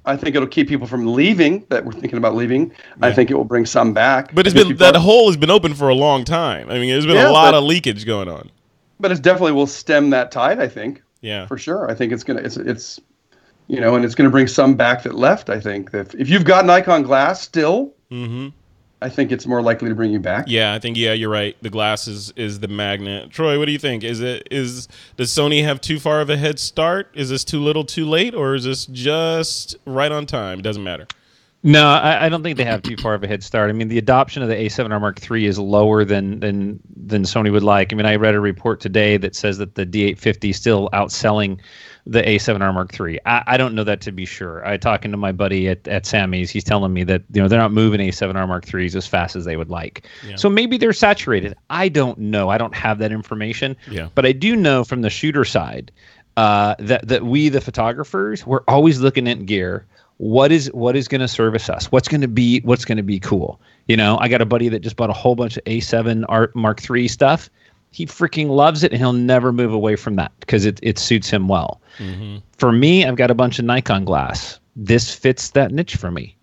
I think it'll keep people from leaving that were thinking about leaving. Yeah. I think it will bring some back. But that hole has been open for a long time. There's been a lot of leakage going on. But it definitely will stem that tide, I think. Yeah. For sure. I think it's and it's going to bring some back that left, I think. That if you've got Nikon glass still, I think it's more likely to bring you back. Yeah, I think you're right. The glass is the magnet. Troy, what do you think? Does Sony have too far of a head start? Is this too little, too late, or is this just right on time? It doesn't matter. No, I don't think they have too far of a head start. I mean, the adoption of the A7R Mark III is lower than Sony would like. I mean, I read a report today that says that the D850 is still outselling the A7R Mark III. I don't know that to be sure. I talking to my buddy at Sammy's, he's telling me that they're not moving A7R Mark IIIs as fast as they would like. Yeah. So maybe they're saturated. I don't know. I don't have that information. Yeah. But I do know from the shooter side that we, the photographers, we're always looking at gear. What is going to service us? What's going to be cool? I got a buddy that just bought a whole bunch of A7 Mark III stuff. He freaking loves it, and he'll never move away from that because it suits him well. Mm-hmm. For me, I've got a bunch of Nikon glass. This fits that niche for me.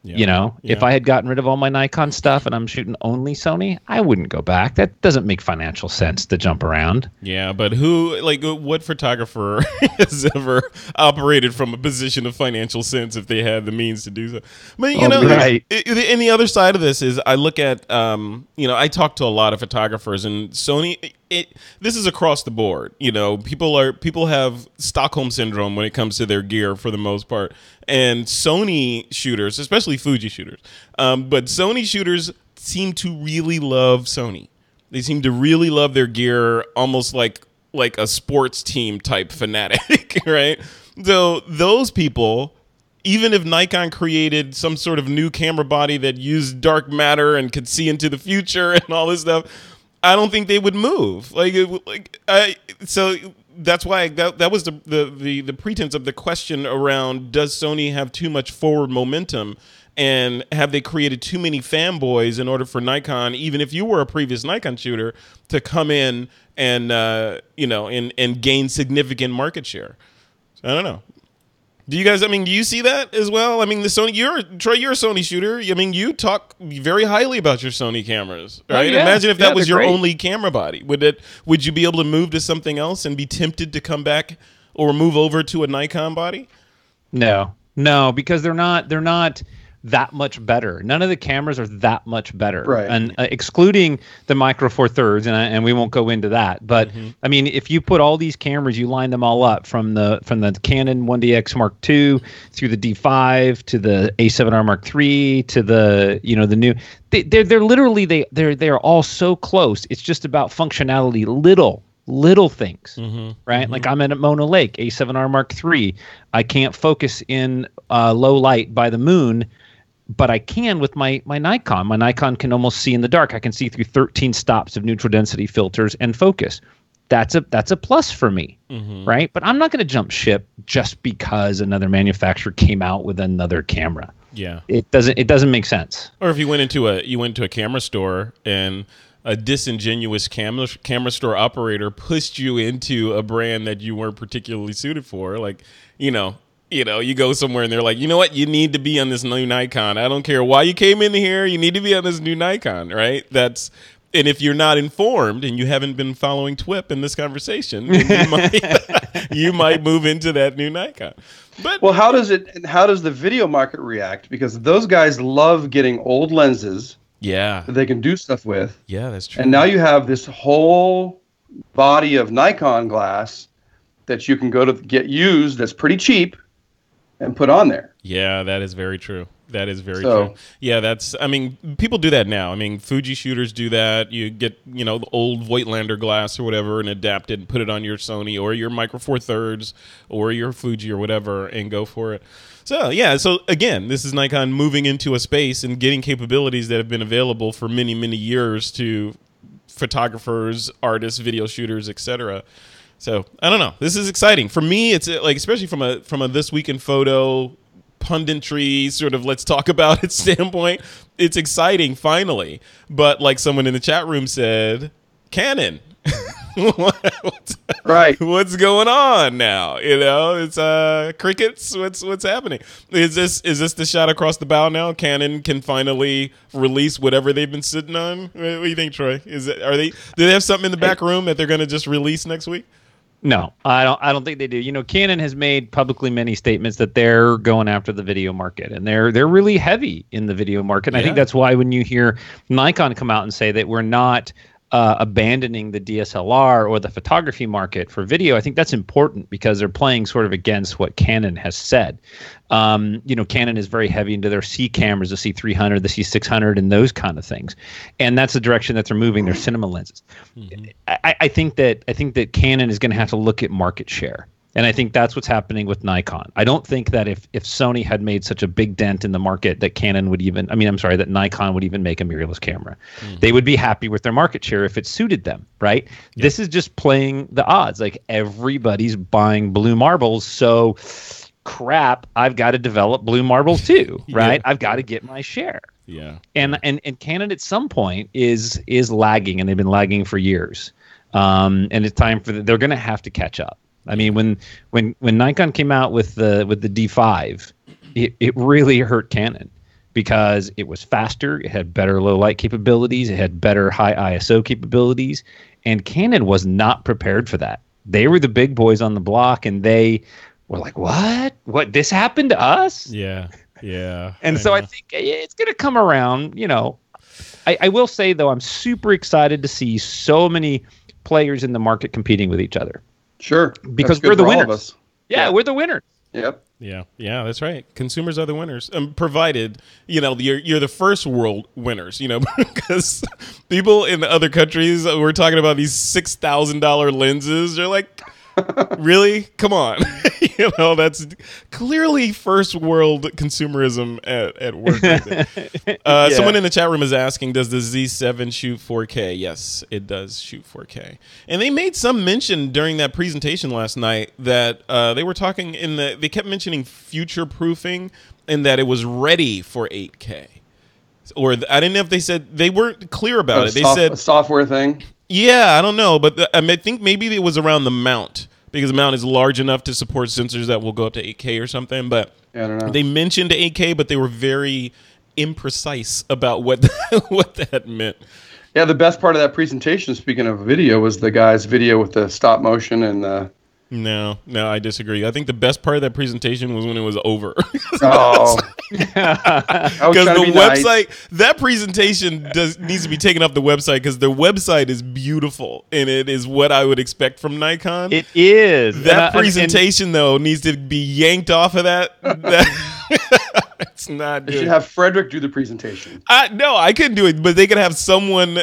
Yeah. If I had gotten rid of all my Nikon stuff and I'm shooting only Sony, I wouldn't go back. That doesn't make financial sense to jump around. Yeah, but what photographer has ever operated from a position of financial sense if they had the means to do so? But right. And the other side of this is I look at, I talk to a lot of photographers, and Sony. This is across the board. People have Stockholm syndrome when it comes to their gear for the most part, and Sony shooters, especially Fuji shooters, but Sony shooters seem to really love Sony. They seem to really love their gear, almost like a sports team type fanatic, right? So those people, even if Nikon created some sort of new camera body that used dark matter and could see into the future and all this stuff, I don't think they would move. So that's why that was the pretense of the question around, does Sony have too much forward momentum, and have they created too many fanboys in order for Nikon, even if you were a previous Nikon shooter, to come in and and gain significant market share? I don't know. Do you guys? I mean, do you see that as well? I mean, the Sony. Troy, you're a Sony shooter. I mean, you talk very highly about your Sony cameras, right? Oh, yeah. Imagine if that was your only camera body. Would you be able to move to something else and be tempted to come back or move over to a Nikon body? No, because they're not that much better. None of the cameras are that much better, right? And excluding the Micro Four Thirds, and we won't go into that. But I mean, if you put all these cameras, you line them all up from the Canon 1DX Mark II through the D5 to the A7R Mark III to the the new. They're literally they're all so close. It's just about functionality, little things, right? Mm-hmm. Like I'm at Mono Lake, A7R Mark III. I can't focus in low light by the moon, but I can with my Nikon. My Nikon can almost see in the dark. I can see through 13 stops of neutral density filters and focus. That's a plus for me, right? But I'm not going to jump ship just because another manufacturer came out with another camera. Yeah, it doesn't make sense. Or if you went into a camera store and a disingenuous camera store operator pushed you into a brand that you weren't particularly suited for, like you go somewhere and they're like, you know what, you need to be on this new Nikon. I don't care why you came in here, you need to be on this new Nikon, right? And if you're not informed and you haven't been following TWiP in this conversation, you might move into that new Nikon. But how does the video market react? Because those guys love getting old lenses. Yeah, that they can do stuff with. Yeah, that's true. And now you have this whole body of Nikon glass that you can go to get used that's pretty cheap and put on there. Yeah, that is very true. That is very true. Yeah, people do that now. I mean, Fuji shooters do that. You get, the old Voigtlander glass or whatever and adapt it and put it on your Sony or your Micro Four Thirds or your Fuji or whatever and go for it. So, yeah. So, again, this is Nikon moving into a space and getting capabilities that have been available for many, many years to photographers, artists, video shooters, etc. So, I don't know. This is exciting. For me, it's especially from a This Week in Photo punditry sort of let's talk about it standpoint, it's exciting finally. But like someone in the chat room said, Canon. Right. What's going on now? It's crickets. What's happening? Is this the shot across the bow now? Canon can finally release whatever they've been sitting on. What do you think, Troy? Do they have something in the back room that they're going to just release next week? No, I don't think they do. Canon has made publicly many statements that they're going after the video market, and they're really heavy in the video market. And I think that's why when you hear Nikon come out and say that we're not abandoning the DSLR or the photography market for video, I think that's important because they're playing sort of against what Canon has said. Canon is very heavy into their C cameras, the C300, the C600, and those kind of things, and that's the direction that they're moving their cinema lenses. Mm-hmm. I think that Canon is going to have to look at market share. And I think that's what's happening with Nikon. I don't think that if Sony had made such a big dent in the market that that Nikon would even make a mirrorless camera. Mm-hmm. They would be happy with their market share if it suited them, right? Yep. This is just playing the odds. Like, everybody's buying blue marbles, so crap, I've got to develop blue marbles too, right? Yeah. I've got to get my share. Yeah. And Canon at some point is lagging, and they've been lagging for years. And it's time they're going to have to catch up. I mean, when Nikon came out with the D5, it really hurt Canon because it was faster, it had better low light capabilities, it had better high ISO capabilities, and Canon was not prepared for that. They were the big boys on the block, and they were like, "What? This happened to us?" Yeah. And I think it's going to come around. I will say though, I'm super excited to see so many players in the market competing with each other. Sure. Because we're the winners. Yeah, we're the winners. Yep. Yeah, that's right. Consumers are the winners, provided you're the first world winners. Because people in other countries, we're talking about these $6,000 lenses. They're like, really? Come on. That's clearly first world consumerism at work. Right. Someone in the chat room is asking, does the Z7 shoot 4K? Yes, it does shoot 4K. And they made some mention during that presentation last night that they were talking they kept mentioning future proofing and that it was ready for 8K. Or I didn't know if they said, they weren't clear about it. They said a software thing. Yeah, I don't know, but I think maybe it was around the mount, because the mount is large enough to support sensors that will go up to 8K or something. But I don't know. They mentioned 8K, but they were very imprecise about what that meant. Yeah, the best part of that presentation, speaking of video, was the guy's video with the stop motion and the... No, I disagree. I think the best part of that presentation was when it was over. Oh. Because the website, that presentation needs to be taken off the website, because the website is beautiful and it is what I would expect from Nikon. It is. That presentation, though, needs to be yanked off of that. It's not good. They should have Frederick do the presentation. No, I couldn't do it, but they could have someone,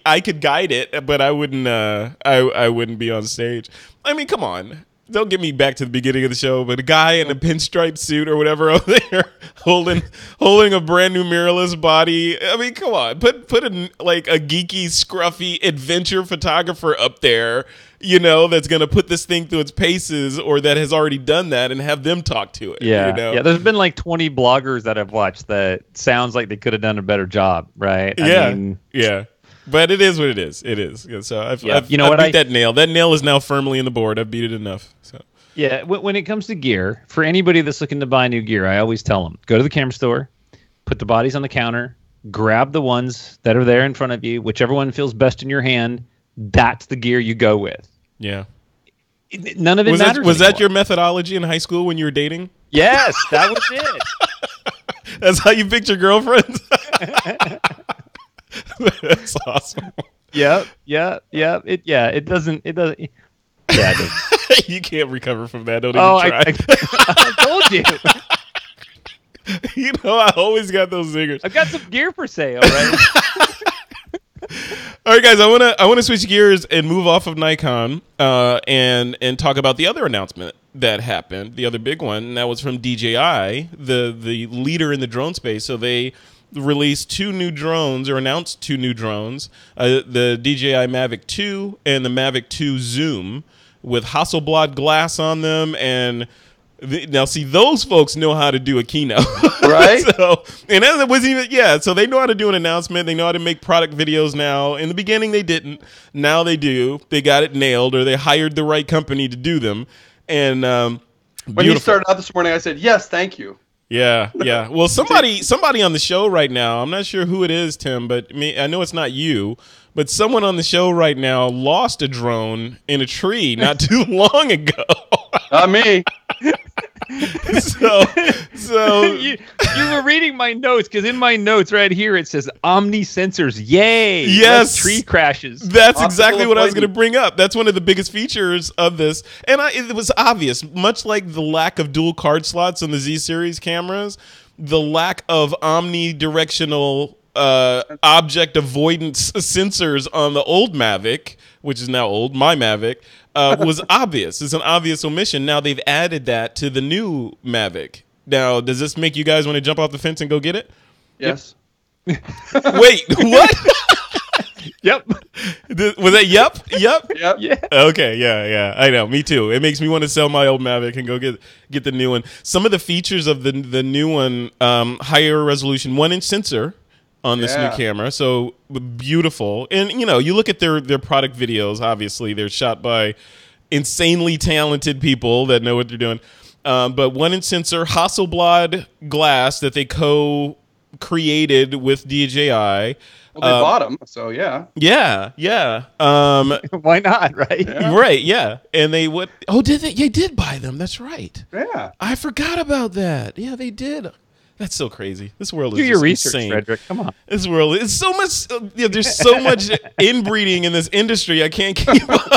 I could guide it, but I wouldn't I wouldn't be on stage. I mean, come on. Don't get me back to the beginning of the show, but a guy in a pinstripe suit or whatever over there holding a brand new mirrorless body. I mean, come on. Put a geeky, scruffy adventure photographer up there, that's going to put this thing through its paces, or that has already done that, and have them talk to it. Yeah. Yeah, there's been like 20 bloggers that I've watched that sounds like they could have done a better job, right? Yeah. But it is what it is. It is. So I've beat that nail. That nail is now firmly in the board. I've beat it enough. So yeah, when it comes to gear, for anybody that's looking to buy new gear, I always tell them, go to the camera store, put the bodies on the counter, grab the ones that are there in front of you, whichever one feels best in your hand. That's the gear you go with. Yeah. None of it matters. Was that your methodology in high school when you were dating? Yes, that was it. That's how you picked your girlfriends? That's awesome. Yep. It doesn't. Yeah, it does. You can't recover from that. Don't even try. I told you. I always got those zingers. I've got some gear for sale, right? All right, guys. I want to switch gears and move off of Nikon and talk about the other announcement that happened, the other big one, and that was from DJI, the leader in the drone space. So they released two new drones, or announced two new drones, the DJI Mavic 2 and the Mavic 2 Zoom, with Hasselblad glass on them. And now, see, those folks know how to do a keynote. Right? So they know how to do an announcement. They know how to make product videos now. In the beginning, they didn't. Now they do. They got it nailed, or they hired the right company to do them. And when you started out this morning, I said, yes, thank you. Yeah. Well, somebody on the show right now, I'm not sure who it is, Tim, but I know it's not you, but someone on the show right now lost a drone in a tree not too long ago. Not me. so you were reading my notes, because in my notes right here it says Omni sensors. Yay! Yes, less tree crashes. That's exactly what I was going to bring up. That's one of the biggest features of this, and it was obvious. Much like the lack of dual card slots on the Z series cameras, the lack of omnidirectional object avoidance sensors on the old Mavic, which is now old, my Mavic, was obvious. It's an obvious omission. Now they've added that to the new Mavic. Now, does this make you guys want to jump off the fence and go get it? Yes. Wait, what? Yep. Was that yep? Yep? Yep. Yeah. Okay, yeah. I know, me too. It makes me want to sell my old Mavic and go get the new one. Some of the features of the new one, higher resolution 1-inch sensor on this new camera, so beautiful. And you look at their product videos. Obviously, they're shot by insanely talented people that know what they're doing. But 1-inch sensor, Hasselblad glass that they co-created with DJI. Well, they bought them, so yeah. Yeah. Why not, right? Yeah. Right, yeah. And they would. Oh, did they? They did buy them. That's right. Yeah. I forgot about that. Yeah, they did. That's so crazy. This world is Do your research, insane. Frederick. Come on. This world is so much. There's so much inbreeding in this industry. I can't keep up.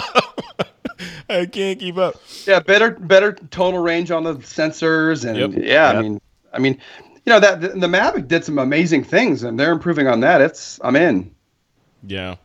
I can't keep up. Yeah, better total range on the sensors, and I mean, that the Mavic did some amazing things, and they're improving on that. I'm in. Yeah.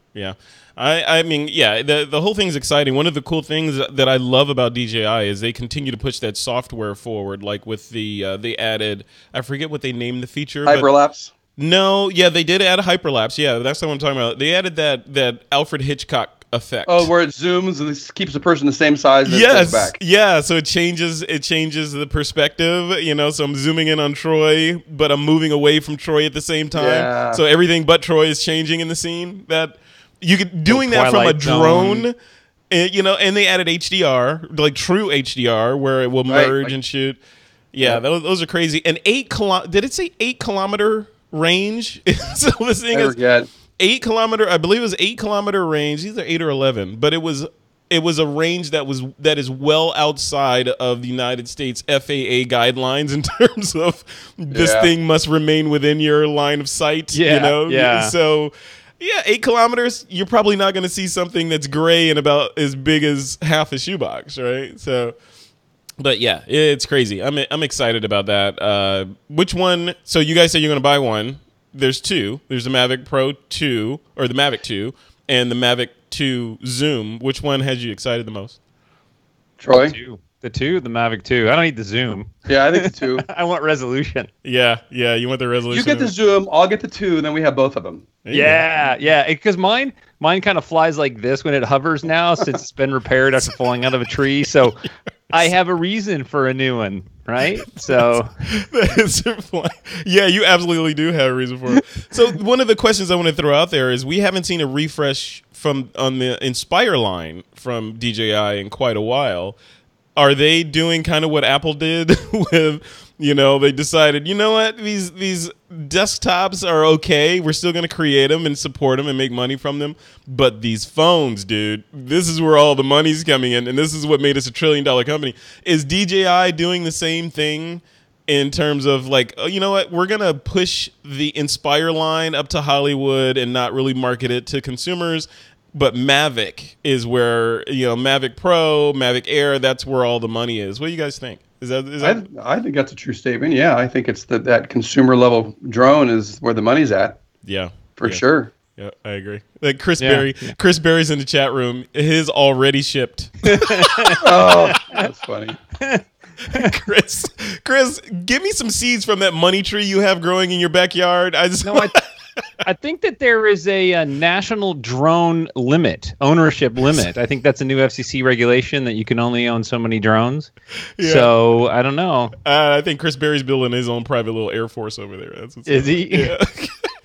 I mean, the whole thing's exciting. One of the cool things that I love about DJI is they continue to push that software forward, like with they added, I forget what they named the feature. Hyperlapse? No, yeah, they did add a hyperlapse. Yeah, that's what I'm talking about. They added that Alfred Hitchcock effect. Oh, where it zooms and it keeps the person the same size as it goes back. Yeah, so it changes the perspective, so I'm zooming in on Troy, but I'm moving away from Troy at the same time. Yeah. So everything but Troy is changing in the scene. That you could doing that from a drone, and they added HDR, like true HDR, where it will merge and shoot. Yeah, those are crazy. And did it say 8 kilometer range? So this thing is 8 kilometer. I believe it was 8 kilometer range, either 8 or 11, but it was a range that is well outside of the United States FAA guidelines in terms of this thing must remain within your line of sight. So. Yeah, 8 kilometers, you're probably not going to see something that's gray and about as big as half a shoebox, right? So, but yeah, it's crazy. I'm excited about that. Which one? So you guys say you're going to buy one. There's two. There's the Mavic Pro 2, or the Mavic 2, and the Mavic 2 Zoom. Which one has you excited the most? Troy? The Mavic 2. I don't need the zoom. Yeah, I think the 2. I want resolution. Yeah, you want the resolution. You get the zoom, I'll get the 2, and then we have both of them. Yeah. Because mine kind of flies like this when it hovers now, since it's been repaired after falling out of a tree. So I have a reason for a new one, right? So yeah, you absolutely do have a reason for it. So one of the questions I want to throw out there is we haven't seen a refresh on the Inspire line from DJI in quite a while. Are they doing kind of what Apple did with, they decided, what, these desktops are okay. We're still going to create them and support them and make money from them. But these phones, dude, this is where all the money's coming in. And this is what made us $1 trillion company. Is DJI doing the same thing in terms of like, oh, you know what, we're going to push the Inspire line up to Hollywood and not really market it to consumers? But Mavic is where, Mavic Pro, Mavic Air, that's where all the money is. What do you guys think? Is that? I think that's a true statement. Yeah, I think it's that consumer level drone is where the money's at. Yeah. For sure. Yeah, I agree. Like Chris Berry. Yeah. Chris Berry's in the chat room. His already shipped. Oh, that's funny. Chris, give me some seeds from that money tree you have growing in your backyard. I think that there is a national drone ownership limit. I think that's a new FCC regulation that you can only own so many drones. Yeah. So I don't know. I think Chris Berry's building his own private little Air Force over there. Is he? Yeah.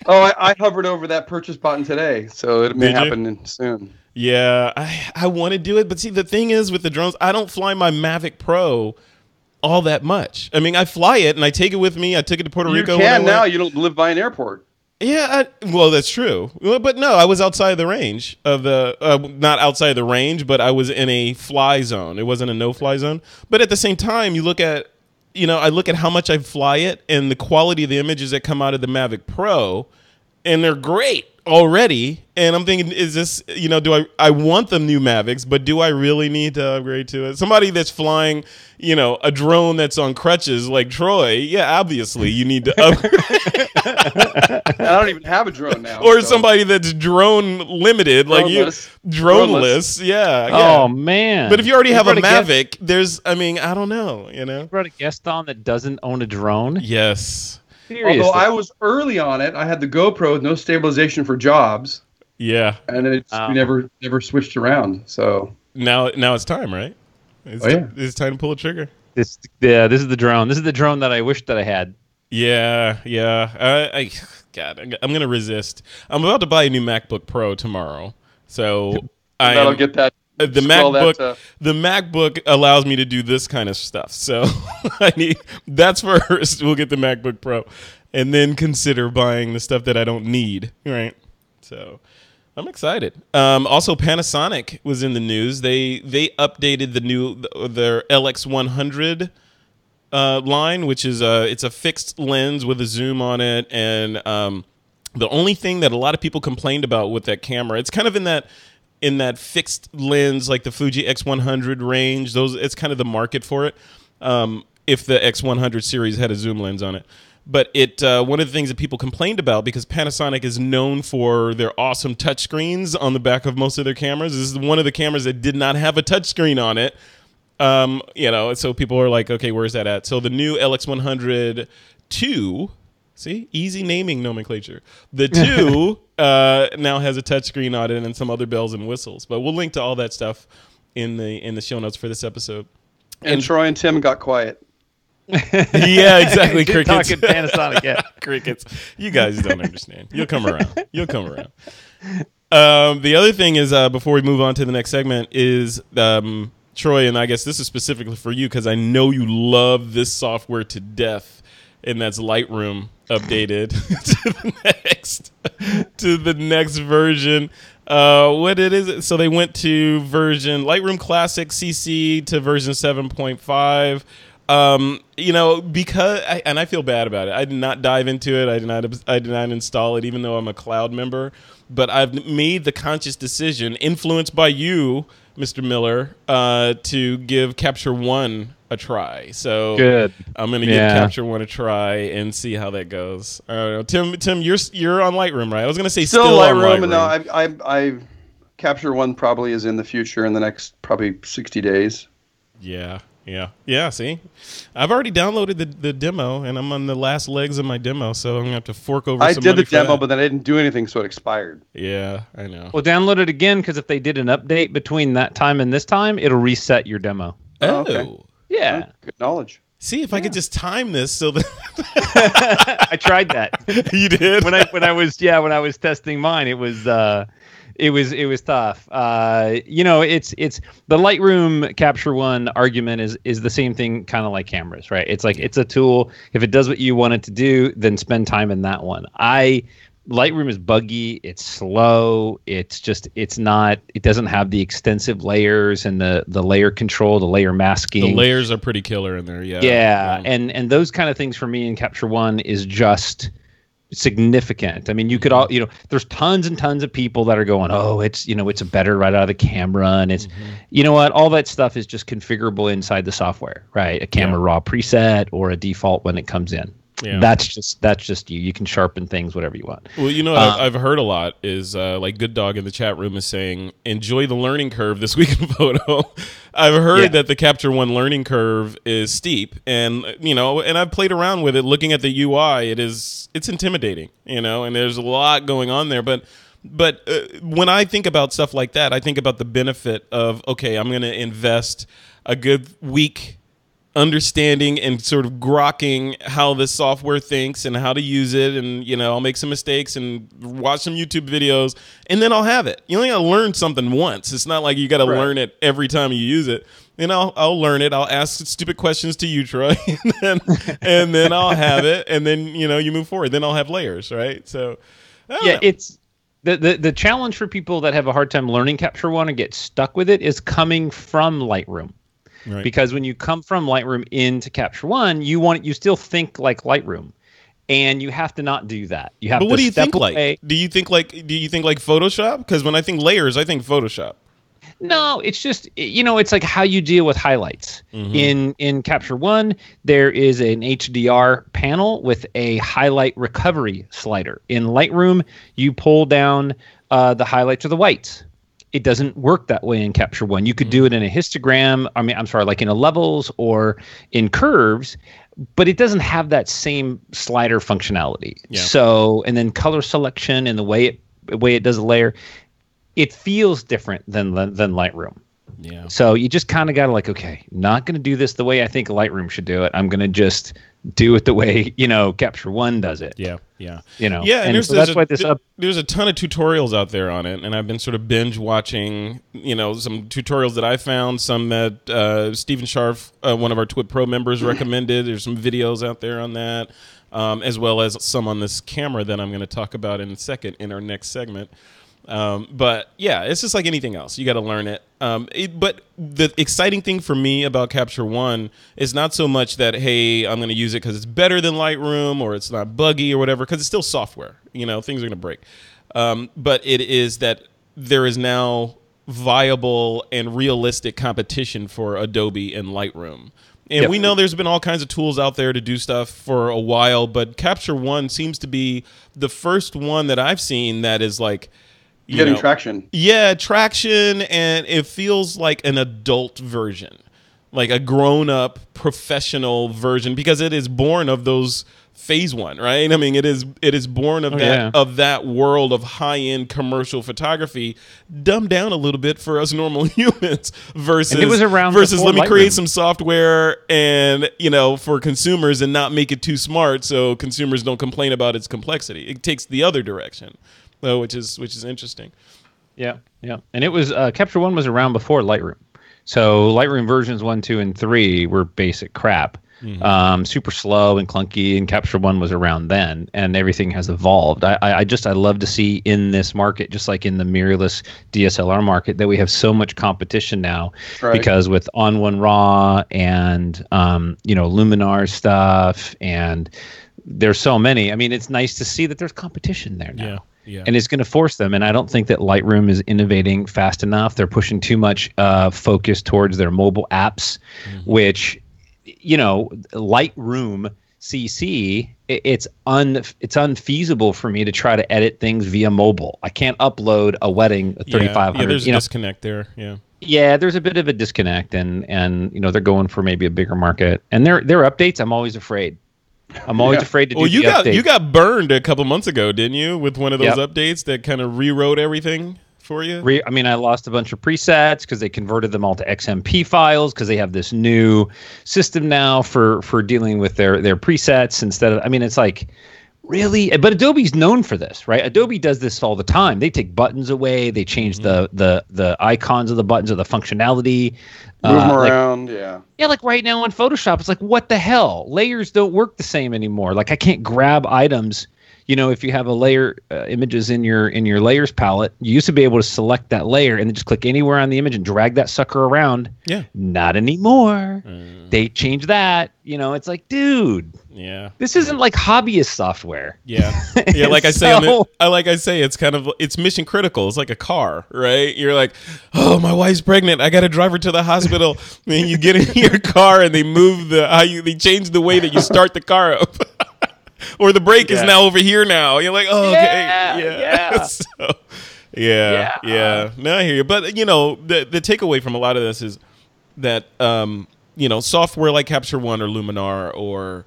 Oh, I hovered over that purchase button today, so it may happen soon. Yeah, I want to do it, but see, the thing is with the drones, I don't fly my Mavic Pro all that much. I mean, I fly it and I take it with me. I took it to Puerto Rico. You can now. You don't live by an airport. Yeah, well, that's true. But no, I was outside the range of the, not outside the range, but I was in a fly zone. It wasn't a no-fly zone. But at the same time, you look at you know, I look at how much I fly it and the quality of the images that come out of the Mavic Pro, and they're great already. And I'm thinking, is this, you know, I want the new Mavics, but do I really need to upgrade to it? Somebody that's flying, you know, a drone that's on crutches like Troy, yeah, obviously you need to upgrade. I don't even have a drone now. Or somebody that's drone limited, like you, droneless. Yeah. Oh man! But if you already have a Mavic, there's, I mean, I don't know, you know. You brought a guest on that doesn't own a drone. Yes. Seriously. Although I was early on it, I had the GoPro with no stabilization for jobs. Yeah. And it's never switched around. So now it's time, right? It's time to pull a trigger. This is the drone. This is the drone that I wish that I had. Yeah. God, I'm gonna resist. I'm about to buy a new MacBook Pro tomorrow, so that'll get that. The MacBook allows me to do this kind of stuff. So that's first. We'll get the MacBook Pro, and then consider buying the stuff that I don't need. Right. So I'm excited. Also, Panasonic was in the news. They updated their LX100 line, which is it's a fixed lens with a zoom on it, and the only thing that a lot of people complained about with that camera, it's kind of in that fixed lens, like the Fuji X100 range. It's kind of the market for it. If the X100 series had a zoom lens on it, but one of the things that people complained about, because Panasonic is known for their awesome touchscreens on the back of most of their cameras. This is one of the cameras that did not have a touchscreen on it. You know, so people are like, okay, where's that at? So the new LX100 2. See, easy naming nomenclature. The 2 now has a touchscreen on it and some other bells and whistles. But we'll link to all that stuff in the show notes for this episode. And Troy and Tim got quiet. Yeah, exactly. Crickets. Talking Panasonic, yeah. Crickets. You guys don't understand. You'll come around. The other thing is, before we move on to the next segment, is Troy, and I guess this is specifically for you because I know you love this software to death, and that's Lightroom updated to the next version. What it is? So they went to Lightroom Classic CC to version 7.5. You know, because I feel bad about it. I did not dive into it. I did not install it, even though I'm a cloud member. But I've made the conscious decision, influenced by you, Mr. Miller, to give Capture One a try. So good. I'm going to give Capture One a try and see how that goes. Tim, you're on Lightroom, right? I was going to say still Lightroom. on Lightroom. No, I Capture One probably is in the future in the next probably 60 days. Yeah. See, I've already downloaded the demo, and I'm on the last legs of my demo, so I'm gonna have to fork over. I some did money the demo, that. but then I didn't do anything, so it expired. Yeah, I know. Well, download it again, because if they did an update between that time and this time, it'll reset your demo. Oh, okay. Yeah. Oh, good knowledge. See, if I could just time this so that I tried that. You did when I was testing mine, it was tough. You know, it's the Lightroom Capture One argument is the same thing, kind of like cameras, right? It's like, it's a tool. If it does what you want it to do, then spend time in that one. Lightroom is buggy. It's slow. It doesn't have the extensive layers and the layer control, the layer masking. The layers are pretty killer in there. Yeah. Yeah. And those kind of things for me in Capture One is just significant. I mean, you could there's tons and tons of people that are going, oh, it's better right out of the camera, and it's you know what, all that stuff is just configurable inside the software, right? A camera raw preset or a default when it comes in. Yeah. That's just you can sharpen things whatever you want. Well, you know what I've heard a lot is like Good Dog in the chat room is saying, enjoy the learning curve this week in photo. I've heard that the Capture One learning curve is steep, and and I've played around with it, looking at the UI. It's intimidating, and there's a lot going on there. But when I think about stuff like that, I think about the benefit of, okay, I'm going to invest a good week understanding and sort of grokking how this software thinks and how to use it, and I'll make some mistakes and watch some YouTube videos, and then I'll have it. You only got to learn something once. It's not like you got to learn it every time you use it. I'll learn it. I'll ask stupid questions to you, Troy, and then I'll have it, and then you move forward. Then I'll have layers, right? So it's the challenge for people that have a hard time learning Capture One and get stuck with it is coming from Lightroom. Right. Because when you come from Lightroom into Capture One, you still think like Lightroom. And you have to not do that. You have But to what do you step think away. like? Do you think like Photoshop? Because when I think layers, I think Photoshop. No, it's just, it's like how you deal with highlights. In Capture One, there is an HDR panel with a highlight recovery slider. In Lightroom, you pull down the highlights or the whites. It doesn't work that way in Capture One. You could do it in a histogram. Like in a levels or in curves, but it doesn't have that same slider functionality. Yeah. So, and then color selection and the way it does a layer, it feels different than Lightroom. Yeah. So you just kind of got to like, okay, not going to do this the way I think Lightroom should do it. I'm going to just do it the way, Capture One does it. Yeah. Yeah. Yeah. And that's why there's a ton of tutorials out there on it, and I've been sort of binge watching, some tutorials that I found, some that Stephen Scharf, one of our TWiP Pro members, recommended. There's some videos out there on that, as well as some on this camera that I'm going to talk about in a second in our next segment. But yeah, it's just like anything else. You got to learn it. But the exciting thing for me about Capture One is not so much that, hey, I'm going to use it because it's better than Lightroom or it's not buggy or whatever, because it's still software. Things are going to break. But it is that there is now viable and realistic competition for Adobe and Lightroom. And we know there's been all kinds of tools out there to do stuff for a while, but Capture One seems to be the first one that I've seen that is like, getting traction. Yeah, traction, and it feels like an adult version, like a grown-up professional version, because it is born of those phase one, right? I mean, it is born of that world of high-end commercial photography, dumbed down a little bit for us normal humans versus and it was around versus let me Lightroom. create some software and for consumers and not make it too smart so consumers don't complain about its complexity. It takes the other direction. Which is interesting. Yeah. And it was Capture One was around before Lightroom, so Lightroom versions 1, 2, and 3 were basic crap, super slow and clunky. And Capture One was around then, and everything has evolved. I love to see in this market, just like in the mirrorless DSLR market, that we have so much competition now, because with On1 RAW and Luminar stuff, and there's so many. I mean, it's nice to see that there's competition there now. Yeah. And it's going to force them. And I don't think that Lightroom is innovating fast enough. They're pushing too much focus towards their mobile apps, which, Lightroom CC, it's unfeasible for me to try to edit things via mobile. I can't upload a wedding 3500. Yeah, there's a disconnect there. Yeah. Yeah, there's a bit of a disconnect, and they're going for maybe a bigger market. And their updates, I'm always afraid. I'm always afraid to do the update. You got burned a couple months ago, didn't you, with one of those updates that kind of rewrote everything for you? I lost a bunch of presets because they converted them all to XMP files, because they have this new system now for dealing with their presets instead of, it's like, really? But Adobe's known for this, right? Adobe does this all the time. They take buttons away. They change the icons of the buttons or the functionality. Move them around, yeah. Yeah, like right now on Photoshop, it's like, what the hell? Layers don't work the same anymore. Like I can't grab items. If you have a layer images in your layers palette, you used to be able to select that layer and then just click anywhere on the image and drag that sucker around. Yeah. Not anymore. They changed that. It's like, dude. Yeah. This isn't like hobbyist software. Yeah. Yeah, like I say it's kind of, it's mission critical. It's like a car, right? You're like, "Oh, my wife's pregnant. I got to drive her to the hospital." Then you get in your car and they move they change the way that you start the car up. Or the brake is now over here now. You're like, "Oh, okay." Yeah. So, yeah. No, I hear you. But, the takeaway from a lot of this is that, software like Capture One or Luminar or,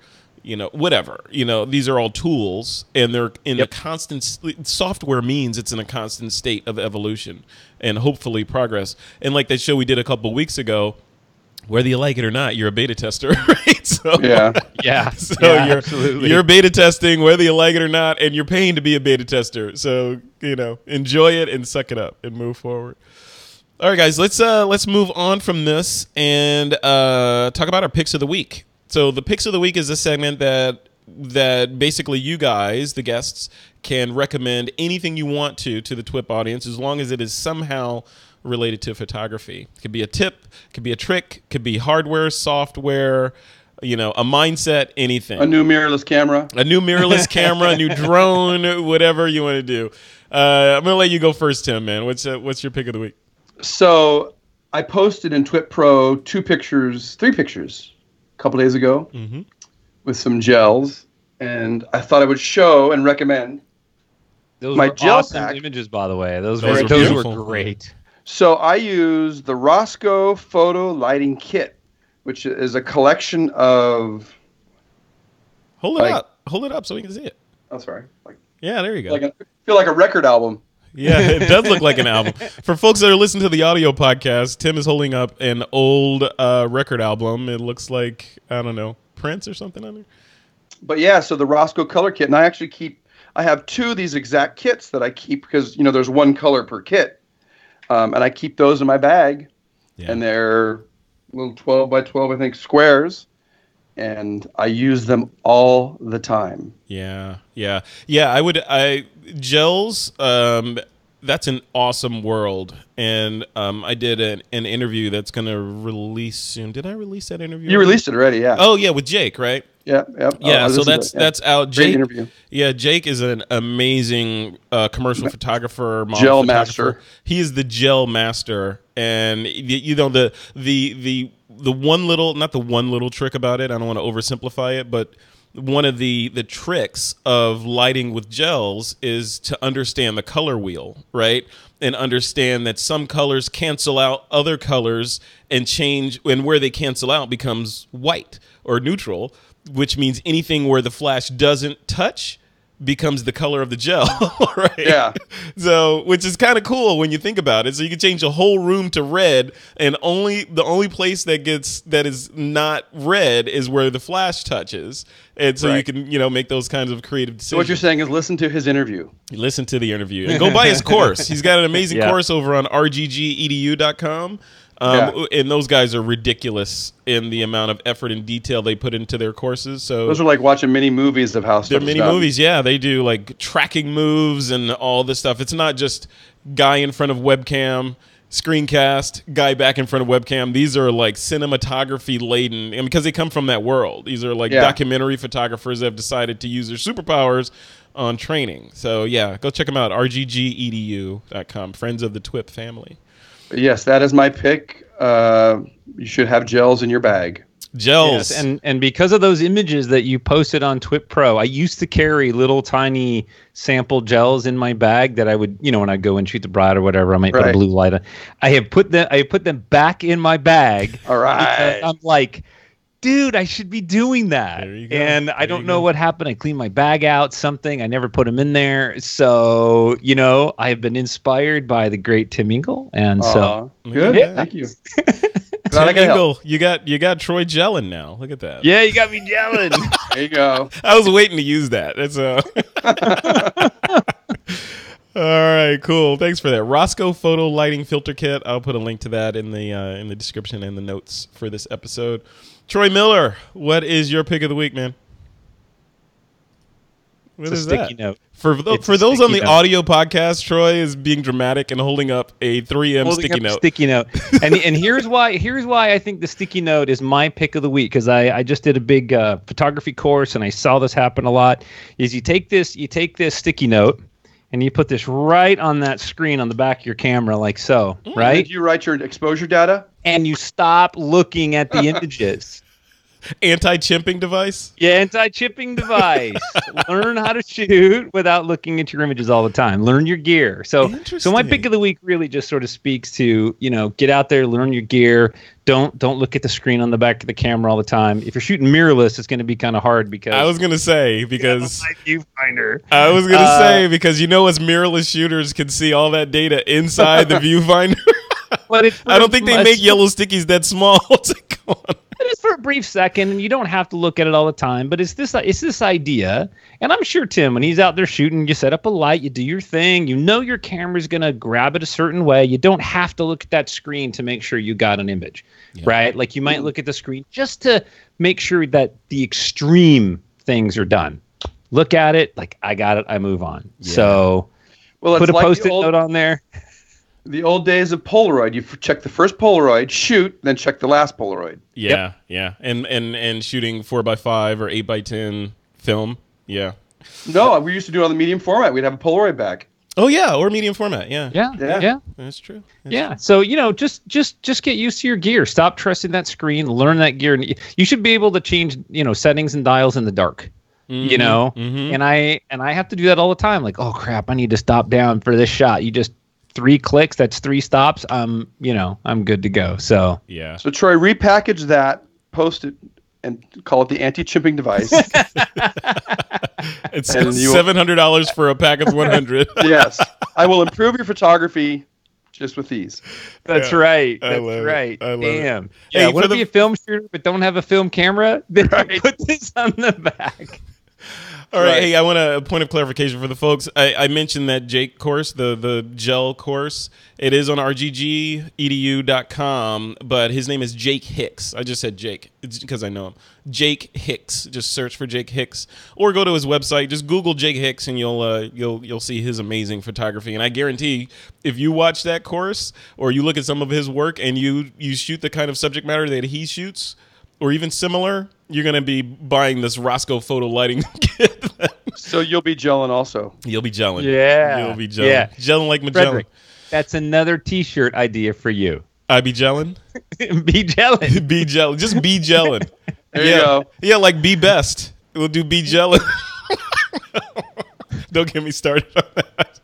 whatever, these are all tools, and they're in a constant, software means it's in a constant state of evolution and hopefully progress. And like that show we did a couple weeks ago, whether you like it or not, you're a beta tester, right? So, absolutely. You're beta testing, whether you like it or not, and you're paying to be a beta tester. So, enjoy it and suck it up and move forward. All right, guys, let's move on from this and talk about our picks of the week. So the picks of the week is a segment that that basically you guys, the guests, can recommend anything you want to the TWiP audience as long as it is somehow related to photography. It could be a tip, it could be a trick, it could be hardware, software, you know, a mindset, anything. A new mirrorless camera. A new mirrorless camera, a new drone, whatever you want to do. I'm going to let you go first, Tim, man. What's your pick of the week? So I posted in TWiP PRO 3 pictures a couple days ago with some gels, and I thought I would show and recommend those my were gel awesome pack. images, by the way. Those were were beautiful. great. So I use the Roscoe Photo Lighting Kit, which is a collection of... Hold it up. Hold it up so we can see it. Oh, sorry. Yeah, there you go. I feel like a record album. Yeah, it does look like an album. For folks that are listening to the audio podcast, Tim is holding up an old record album. It looks like, I don't know, Prince or something on there. But yeah, so the Roscoe color kit, and I have 2 of these exact kits that I keep because, you know, there's 1 color per kit. And I keep those in my bag, and they're little 12 by 12, I think, squares. And I use them all the time. Yeah. Gels, that's an awesome world. And I did an interview that's going to release soon. Did I release that interview? You released it already, yeah. Oh, yeah, with Jake, right? Yeah. Yeah, so that's out. Great Jake, interview. Yeah, Jake is an amazing commercial photographer, model gel photographer. master. He is the gel master, and you know the one little, not the one little trick about it. I don't want to oversimplify it, but one of the tricks of lighting with gels is to understand the color wheel, right? And understand that some colors cancel out other colors and change, and where they cancel out becomes white or neutral, which means anything where the flash doesn't touch becomes the color of the gel, right? Yeah. So, which is kind of cool when you think about it. So you can change a whole room to red, and the only place that is not red is where the flash touches. And so you can, you know, make those kinds of creative decisions. So what you're saying is listen to his interview. Listen to the interview and go buy his course. He's got an amazing course over on rggedu.com. And those guys are ridiculous in the amount of effort and detail they put into their courses. So those are like watching mini movies of how stuff is mini done. movies, yeah. They do like tracking moves and all this stuff. It's not just guy in front of webcam, screencast, guy back in front of webcam. These are like cinematography laden, and because they come from that world. These are like documentary photographers that have decided to use their superpowers on training. So yeah, go check them out, rggedu.com, friends of the TWiP family. Yes, that is my pick. You should have gels in your bag. Gels. Yes, and because of those images that you posted on TWiP PRO, I used to carry little tiny sample gels in my bag that I would, you know, when I go and shoot the bride or whatever, I might put a blue light on. I put them back in my bag. All right. I'm like, dude, I should be doing that. There you go. And I don't know what happened. I cleaned my bag out, I never put them in there. So, you know, I have been inspired by the great Tim Ingle. And so good. Yeah. Thank you. Tim Ingle, you got Troy gelling now. Look at that. Yeah, you got me gelling. There you go. I was waiting to use that. That's all right, cool. Thanks for that. Roscoe Photo Lighting Filter Kit. I'll put a link to that in the description and the notes for this episode. Troy Miller, what is your pick of the week, man? What is sticky that? note. For those on the audio podcast, Troy is being dramatic and holding up a 3M sticky note. Sticky note. and here's why I think the sticky note is my pick of the week, because I just did a big photography course and I saw this happen a lot. Is you take this sticky note and you put this right on that screen on the back of your camera, like so, right? Did you write your exposure data? And you stop looking at the images. Anti-chimping device? Yeah, anti-chipping device. Learn how to shoot without looking at your images all the time. Learn your gear. So my pick of the week really just sort of speaks to, you know, get out there, learn your gear. Don't look at the screen on the back of the camera all the time. If you're shooting mirrorless, it's going to be kind of hard because I was going to say because my viewfinder. I was going to say because you know us mirrorless shooters can see all that data inside the viewfinder. But I don't think they make yellow stickies that small to go on. It is for a brief second, and you don't have to look at it all the time. But it's this idea, and I'm sure Tim, when he's out there shooting, you set up a light, you do your thing, you know your camera's gonna grab it a certain way. You don't have to look at that screen to make sure you got an image, right? Like you might look at the screen just to make sure that the extreme things are done. Look at it, like I got it, I move on. Yeah. So well, put a post-it note on there. The old days of Polaroid. You check the first Polaroid, shoot, then check the last Polaroid. Yeah, yeah. And shooting 4x5 or 8x10 film. Yeah. No, we used to do it on the medium format. We'd have a Polaroid back. Oh yeah, or medium format. Yeah. Yeah. That's true. True. So, you know, just get used to your gear. Stop trusting that screen. Learn that gear. You should be able to change, you know, settings and dials in the dark. Mm-hmm, you know, and I have to do that all the time. Like, oh crap, I need to stop down for this shot. You just 3 clicks, that's 3 stops. You know, I'm good to go. So yeah. So Troy, repackage that, post it, and call it the anti-chimping device. It's $700 for a pack of 100. Yes, I will improve your photography just with these. That's right. That's right. Damn. Yeah, want to be a film shooter but don't have a film camera? Then put this on the back. All right. Hey, I want a point of clarification for the folks. I mentioned that Jake course, the gel course. It is on rggedu.com, but his name is Jake Hicks. I just said Jake. It's because I know him. Jake Hicks. Just search for Jake Hicks, or go to his website. Just Google Jake Hicks, and you'll see his amazing photography. And I guarantee, if you watch that course or you look at some of his work and you shoot the kind of subject matter that he shoots, or even similar, you're going to be buying this Roscoe photo lighting kit. So you'll be gelling also. You'll be gelling. Yeah. You'll be gelling. Yeah. Gelling like Magellan. Frederick, that's another T-shirt idea for you. I be gelling? Be gelling. Be gelling. Just be gelling. There you go. Yeah, like be best. We'll do be gelling. Don't get me started on that.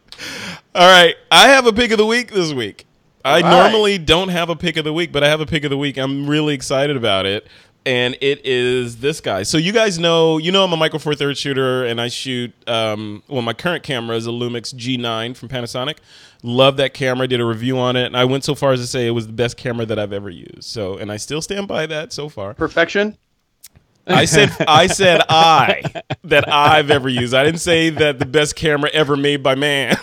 All right. I have a pick of the week this week. I normally don't have a pick of the week, but I have a pick of the week. I'm really excited about it. And it is this guy. So you guys know, I'm a Micro Four Thirds shooter, and I shoot. My current camera is a Lumix G9 from Panasonic. Love that camera. Did a review on it, and I went so far as to say it was the best camera that I've ever used. So, and I still stand by that so far. Perfection. I said that I've ever used. I didn't say that the best camera ever made by man.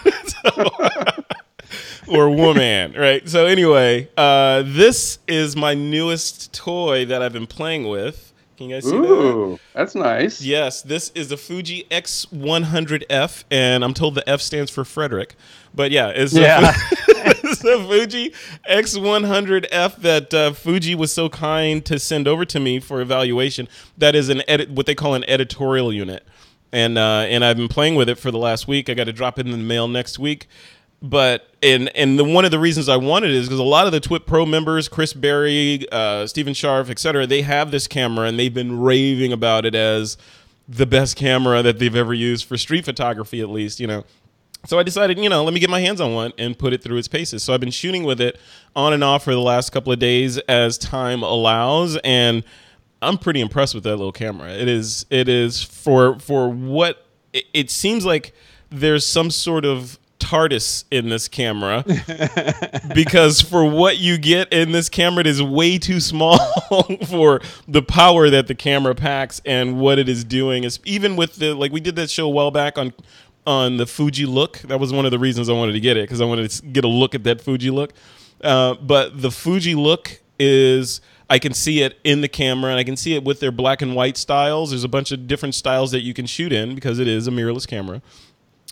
Or woman, right? So anyway, this is my newest toy that I've been playing with. Can you guys see that? Ooh, that's nice. Yes, this is the Fuji X100F, and I'm told the F stands for Frederick. But yeah, it's the Fuji X100F that Fuji was so kind to send over to me for evaluation. That is what they call an editorial unit, and I've been playing with it for the last week. I got to drop it in the mail next week. But one of the reasons I wanted it is because a lot of the TWiP Pro members, Chris Berry, Stephen Scharf, etc., they have this camera and they've been raving about it as the best camera that they've ever used for street photography, at least, So I decided, let me get my hands on one and put it through its paces. So I've been shooting with it on and off for the last couple of days as time allows, and I'm pretty impressed with that little camera. It is for what it seems like. There's some sort of TARDIS in this camera because for what you get in this camera, it is way too small for the power that the camera packs and what it is doing. Is even with we did that show a while back on the Fuji look. That was one of the reasons I wanted to get it, because I wanted to get a look at that Fuji look. But the Fuji look is, I can see it in the camera, and I can see it with their black and white styles. There's a bunch of different styles that you can shoot in because it is a mirrorless camera.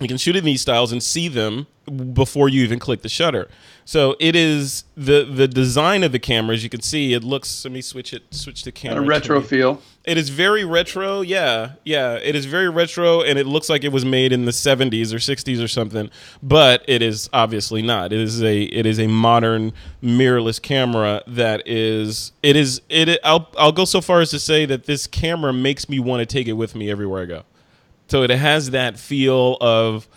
You can shoot in these styles and see them before you even click the shutter. So it is the design of the camera, as you can see, it looks, let me switch the camera. And a retro feel. It is very retro, yeah. It is very retro, and it looks like it was made in the 70s or 60s or something, but it is obviously not. It is a modern mirrorless camera that I'll go so far as to say that this camera makes me want to take it with me everywhere I go. So it has that feel of,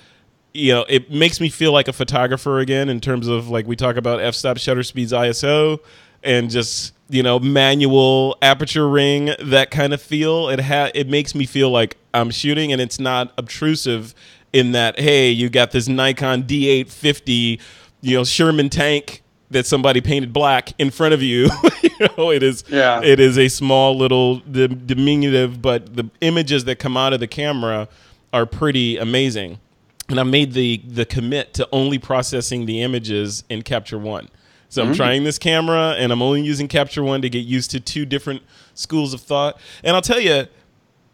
it makes me feel like a photographer again in terms of, like, we talk about f-stop, shutter speeds, ISO, and just, manual aperture ring, that kind of feel. It makes me feel like I'm shooting, and it's not obtrusive in that, hey, you got this Nikon D850, Sherman tank that somebody painted black in front of you. It is a small little diminutive, but the images that come out of the camera are pretty amazing. And I made the commit to only processing the images in Capture One. So I'm trying this camera, and I'm only using Capture One to get used to 2 different schools of thought. And I'll tell you,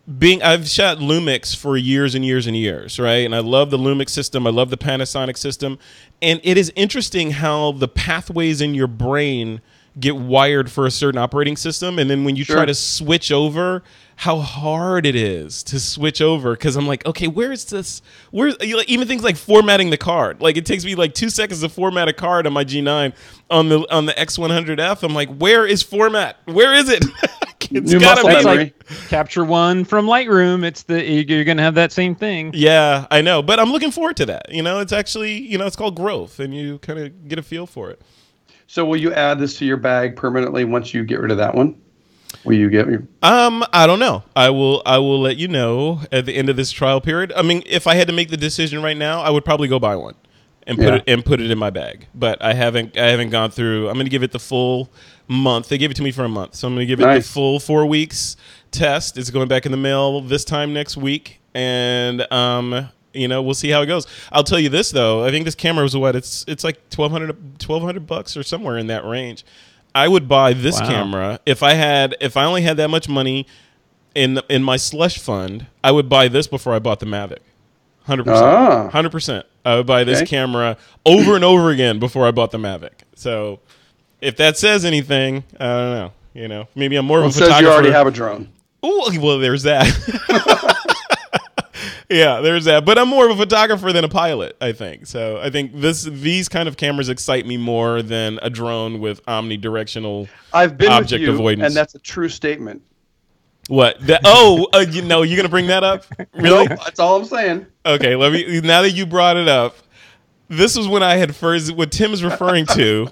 I've shot Lumix for years and years and years, right? And I love the Lumix system. I love the Panasonic system. And it is interesting how the pathways in your brain get wired for a certain operating system. And then when you try to switch over, how hard it is to switch over. Because I'm like, okay, where is this? Even things like formatting the card. Like, it takes me like 2 seconds to format a card on my G9 on the X100F. I'm like, where is format? Where is it? It's gotta be like Capture One from Lightroom. You're gonna have that same thing. Yeah, I know, but I'm looking forward to that. It's actually, it's called growth, and you kind of get a feel for it. So will you add this to your bag permanently once you get rid of that one? Will you get your... I don't know. I will let you know at the end of this trial period. I mean, if I had to make the decision right now, I would probably go buy one and put it in my bag. But I haven't gone through. I'm going to give it the full month. They gave it to me for a month, so I'm going to give it the full 4 weeks test. It's going back in the mail this time next week, and we'll see how it goes. I'll tell you this though. I think this camera was it's like $1,200 or somewhere in that range. I would buy this camera if I only had that much money in my slush fund. I would buy this before I bought the Mavic. 100%. 100%. I would buy this camera over and over again before I bought the Mavic. So if that says anything, I don't know. Maybe I'm more of a photographer. It says you already have a drone. Oh, well, there's that. Yeah, there's that. But I'm more of a photographer than a pilot, I think. So I think these kind of cameras excite me more than a drone with omnidirectional object avoidance. And that's a true statement. What? You're going to bring that up? Really? Nope, that's all I'm saying. Okay, now that you brought it up, this was when what Tim is referring to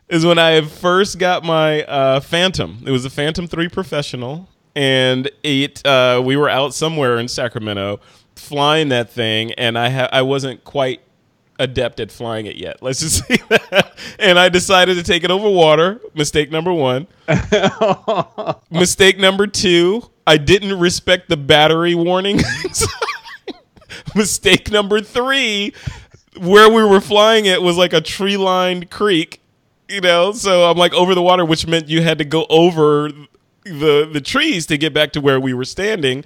is when I had first got my Phantom. It was a Phantom 3 Professional, and we were out somewhere in Sacramento flying that thing, and I wasn't quite adept at flying it yet. Let's just say that. And I decided to take it over water. Mistake number 1. Mistake number 2, I didn't respect the battery warning. Mistake number 3, where we were flying it was like a tree-lined creek, so I'm like over the water, which meant you had to go over the trees to get back to where we were standing.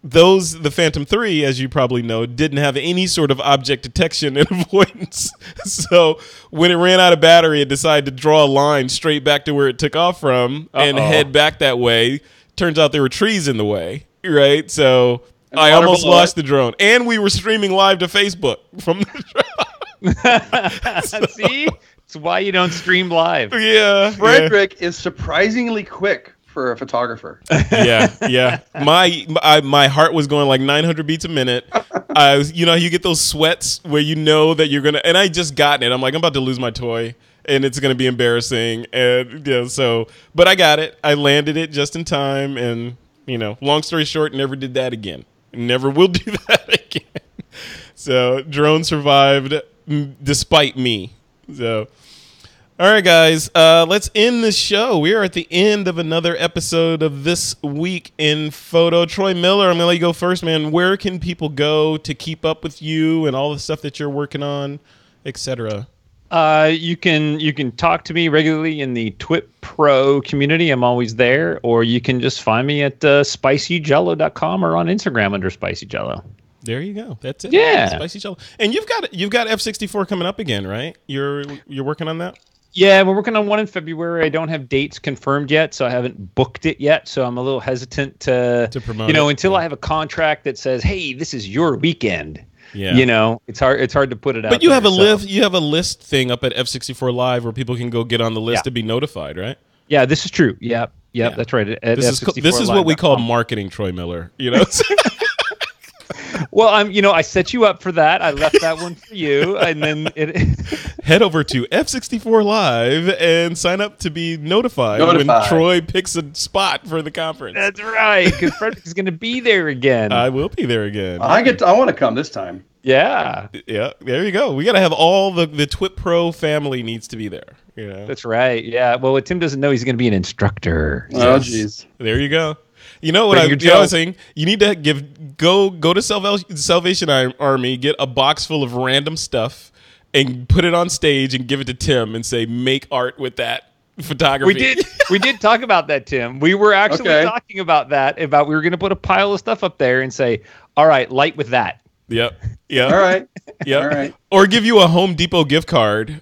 The Phantom 3, as you probably know, didn't have any sort of object detection and avoidance. So when it ran out of battery, it decided to draw a line straight back to where it took off from and head back that way. Turns out there were trees in the way, right? So I almost lost the drone. And we were streaming live to Facebook from the drone. See? It's why you don't stream live. Yeah. Frederick is surprisingly quick for a photographer. Yeah. My heart was going like 900 beats a minute. You get those sweats where you know that you're gonna. And I just gotten it. I'm like, I'm about to lose my toy, and it's gonna be embarrassing. And but I got it. I landed it just in time, and long story short, never did that again. Never will do that again. So drone survived despite me. So. All right, guys, let's end the show. We are at the end of another episode of This Week in Photo. Troy Miller, I'm going to let you go first, man. Where can people go to keep up with you and all the stuff that you're working on, etc.? You can talk to me regularly in the TWiP Pro community. I'm always there. Or you can just find me at spicyjello.com or on Instagram under spicyjello. There you go. That's it. Yeah. Spicy Jello. And you've got F64 coming up again, right? You're working on that? Yeah, we're working on one in February. I don't have dates confirmed yet, so I haven't booked it yet. So I'm a little hesitant to promote it, until I have a contract that says, "Hey, this is your weekend." Yeah. It's hard to put it out. But you have a list thing up at F64 Live where people can go get on the list to be notified, right? Yeah, this is true. Yep, that's right. This is what we call marketing, Troy Miller. Well, I set you up for that. I left that one for you, and then head over to F64 Live and sign up to be notified when Troy picks a spot for the conference. That's right, because Frederick is going to be there again. I will be there again. I want to come this time. Yeah. There you go. We got to have all the TWiP Pro family needs to be there. That's right. Yeah. Well, what Tim doesn't know, he's going to be an instructor. Oh, jeez. There you go. You know what I was saying? You need to go to Salvation Army, get a box full of random stuff, and put it on stage and give it to Tim and say, make art with that. photography. We did talk about that, Tim. We were actually talking about that. About we were going to put a pile of stuff up there and say, "All right, light with that." Yep. Yep. All right. Yep. All right. Or give you a Home Depot gift card.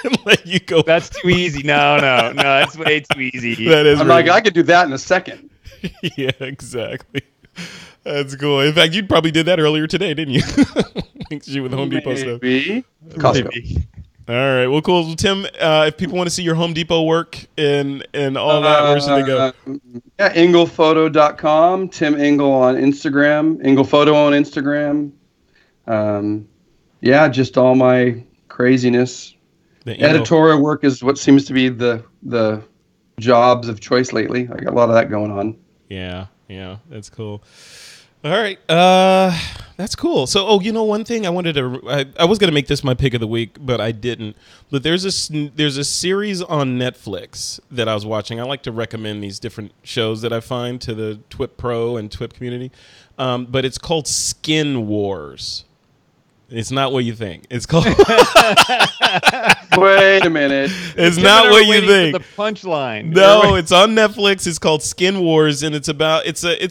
And let you go. That's too easy. No, that's way too easy. That is. I'm like, I could do that in a second. Yeah, exactly. That's cool. In fact, you probably did that earlier today, didn't you? Shoot with Home Depot stuff. Maybe. Costco. All right. Well, cool. Well, Tim, if people want to see your Home Depot work and all that, where should they go? Yeah, englephoto.com. Tim Engel on Instagram. Englephoto on Instagram. Yeah, just all my craziness. Editorial work is what seems to be the jobs of choice lately. I got a lot of that going on. Yeah, that's cool. All right, that's cool. So, one thing I wanted to, I was gonna make this my pick of the week, but I didn't. But there's a series on Netflix that I was watching. I like to recommend these different shows that I find to the TWiP Pro and TWiP community, but it's called Skin Wars. It's not what you think. It's called. Wait a minute. It's not what you think. The punchline. No, it's on Netflix. It's called Skin Wars, and it's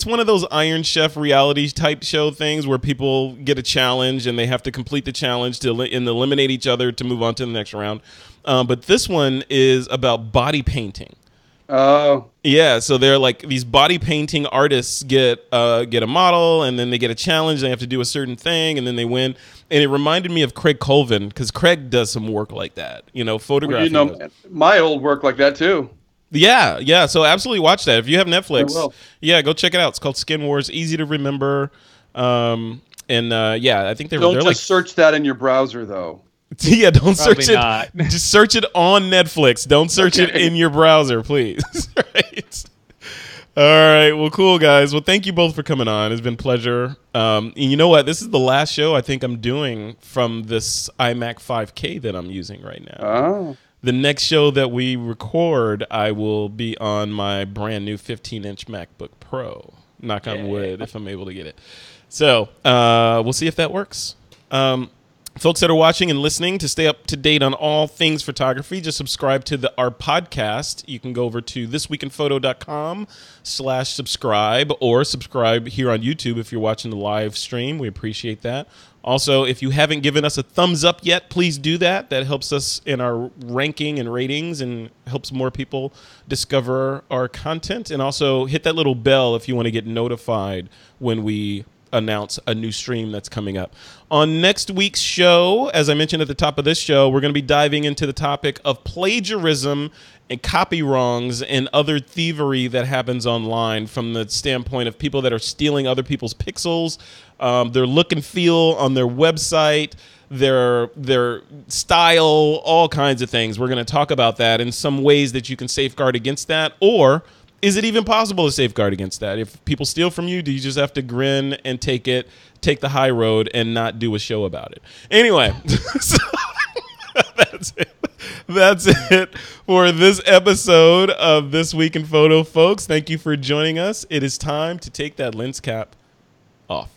one of those Iron Chef reality type show things where people get a challenge and they have to complete the challenge and eliminate each other to move on to the next round. But this one is about body painting. Oh. Yeah, so they're like these body painting artists get a model, and then they get a challenge. They have to do a certain thing, and then they win. And it reminded me of Craig Colvin because Craig does some work like that. Photography. My old work like that too. Yeah. So absolutely watch that if you have Netflix. Yeah, go check it out. It's called Skin Wars. Easy to remember. I think they're like search that in your browser though. Yeah, don't search it. Not. Just search it on Netflix. Don't search it in your browser, please. Right. All right. Well, cool, guys. Well, thank you both for coming on. It's been a pleasure. And you know what? This is the last show I think I'm doing from this iMac 5K that I'm using right now. Oh. The next show that we record, I will be on my brand new 15-inch MacBook Pro. Knock on wood if I'm able to get it. So we'll see if that works. Folks that are watching and listening, to stay up to date on all things photography, just subscribe to our podcast. You can go over to thisweekinphoto.com/subscribe or subscribe here on YouTube if you're watching the live stream. We appreciate that. Also, if you haven't given us a thumbs up yet, please do that. That helps us in our ranking and ratings and helps more people discover our content. And also hit that little bell if you want to get notified when we announce a new stream that's coming up. On next week's show, as I mentioned at the top of this show, we're going to be diving into the topic of plagiarism and copy wrongs and other thievery that happens online from the standpoint of people that are stealing other people's pixels, their look and feel on their website, their style, all kinds of things. We're going to talk about that and some ways that you can safeguard against that, or is it even possible to safeguard against that? If people steal from you, do you just have to grin and take the high road and not do a show about it? Anyway, so that's it for this episode of This Week in Photo, folks. Thank you for joining us. It is time to take that lens cap off.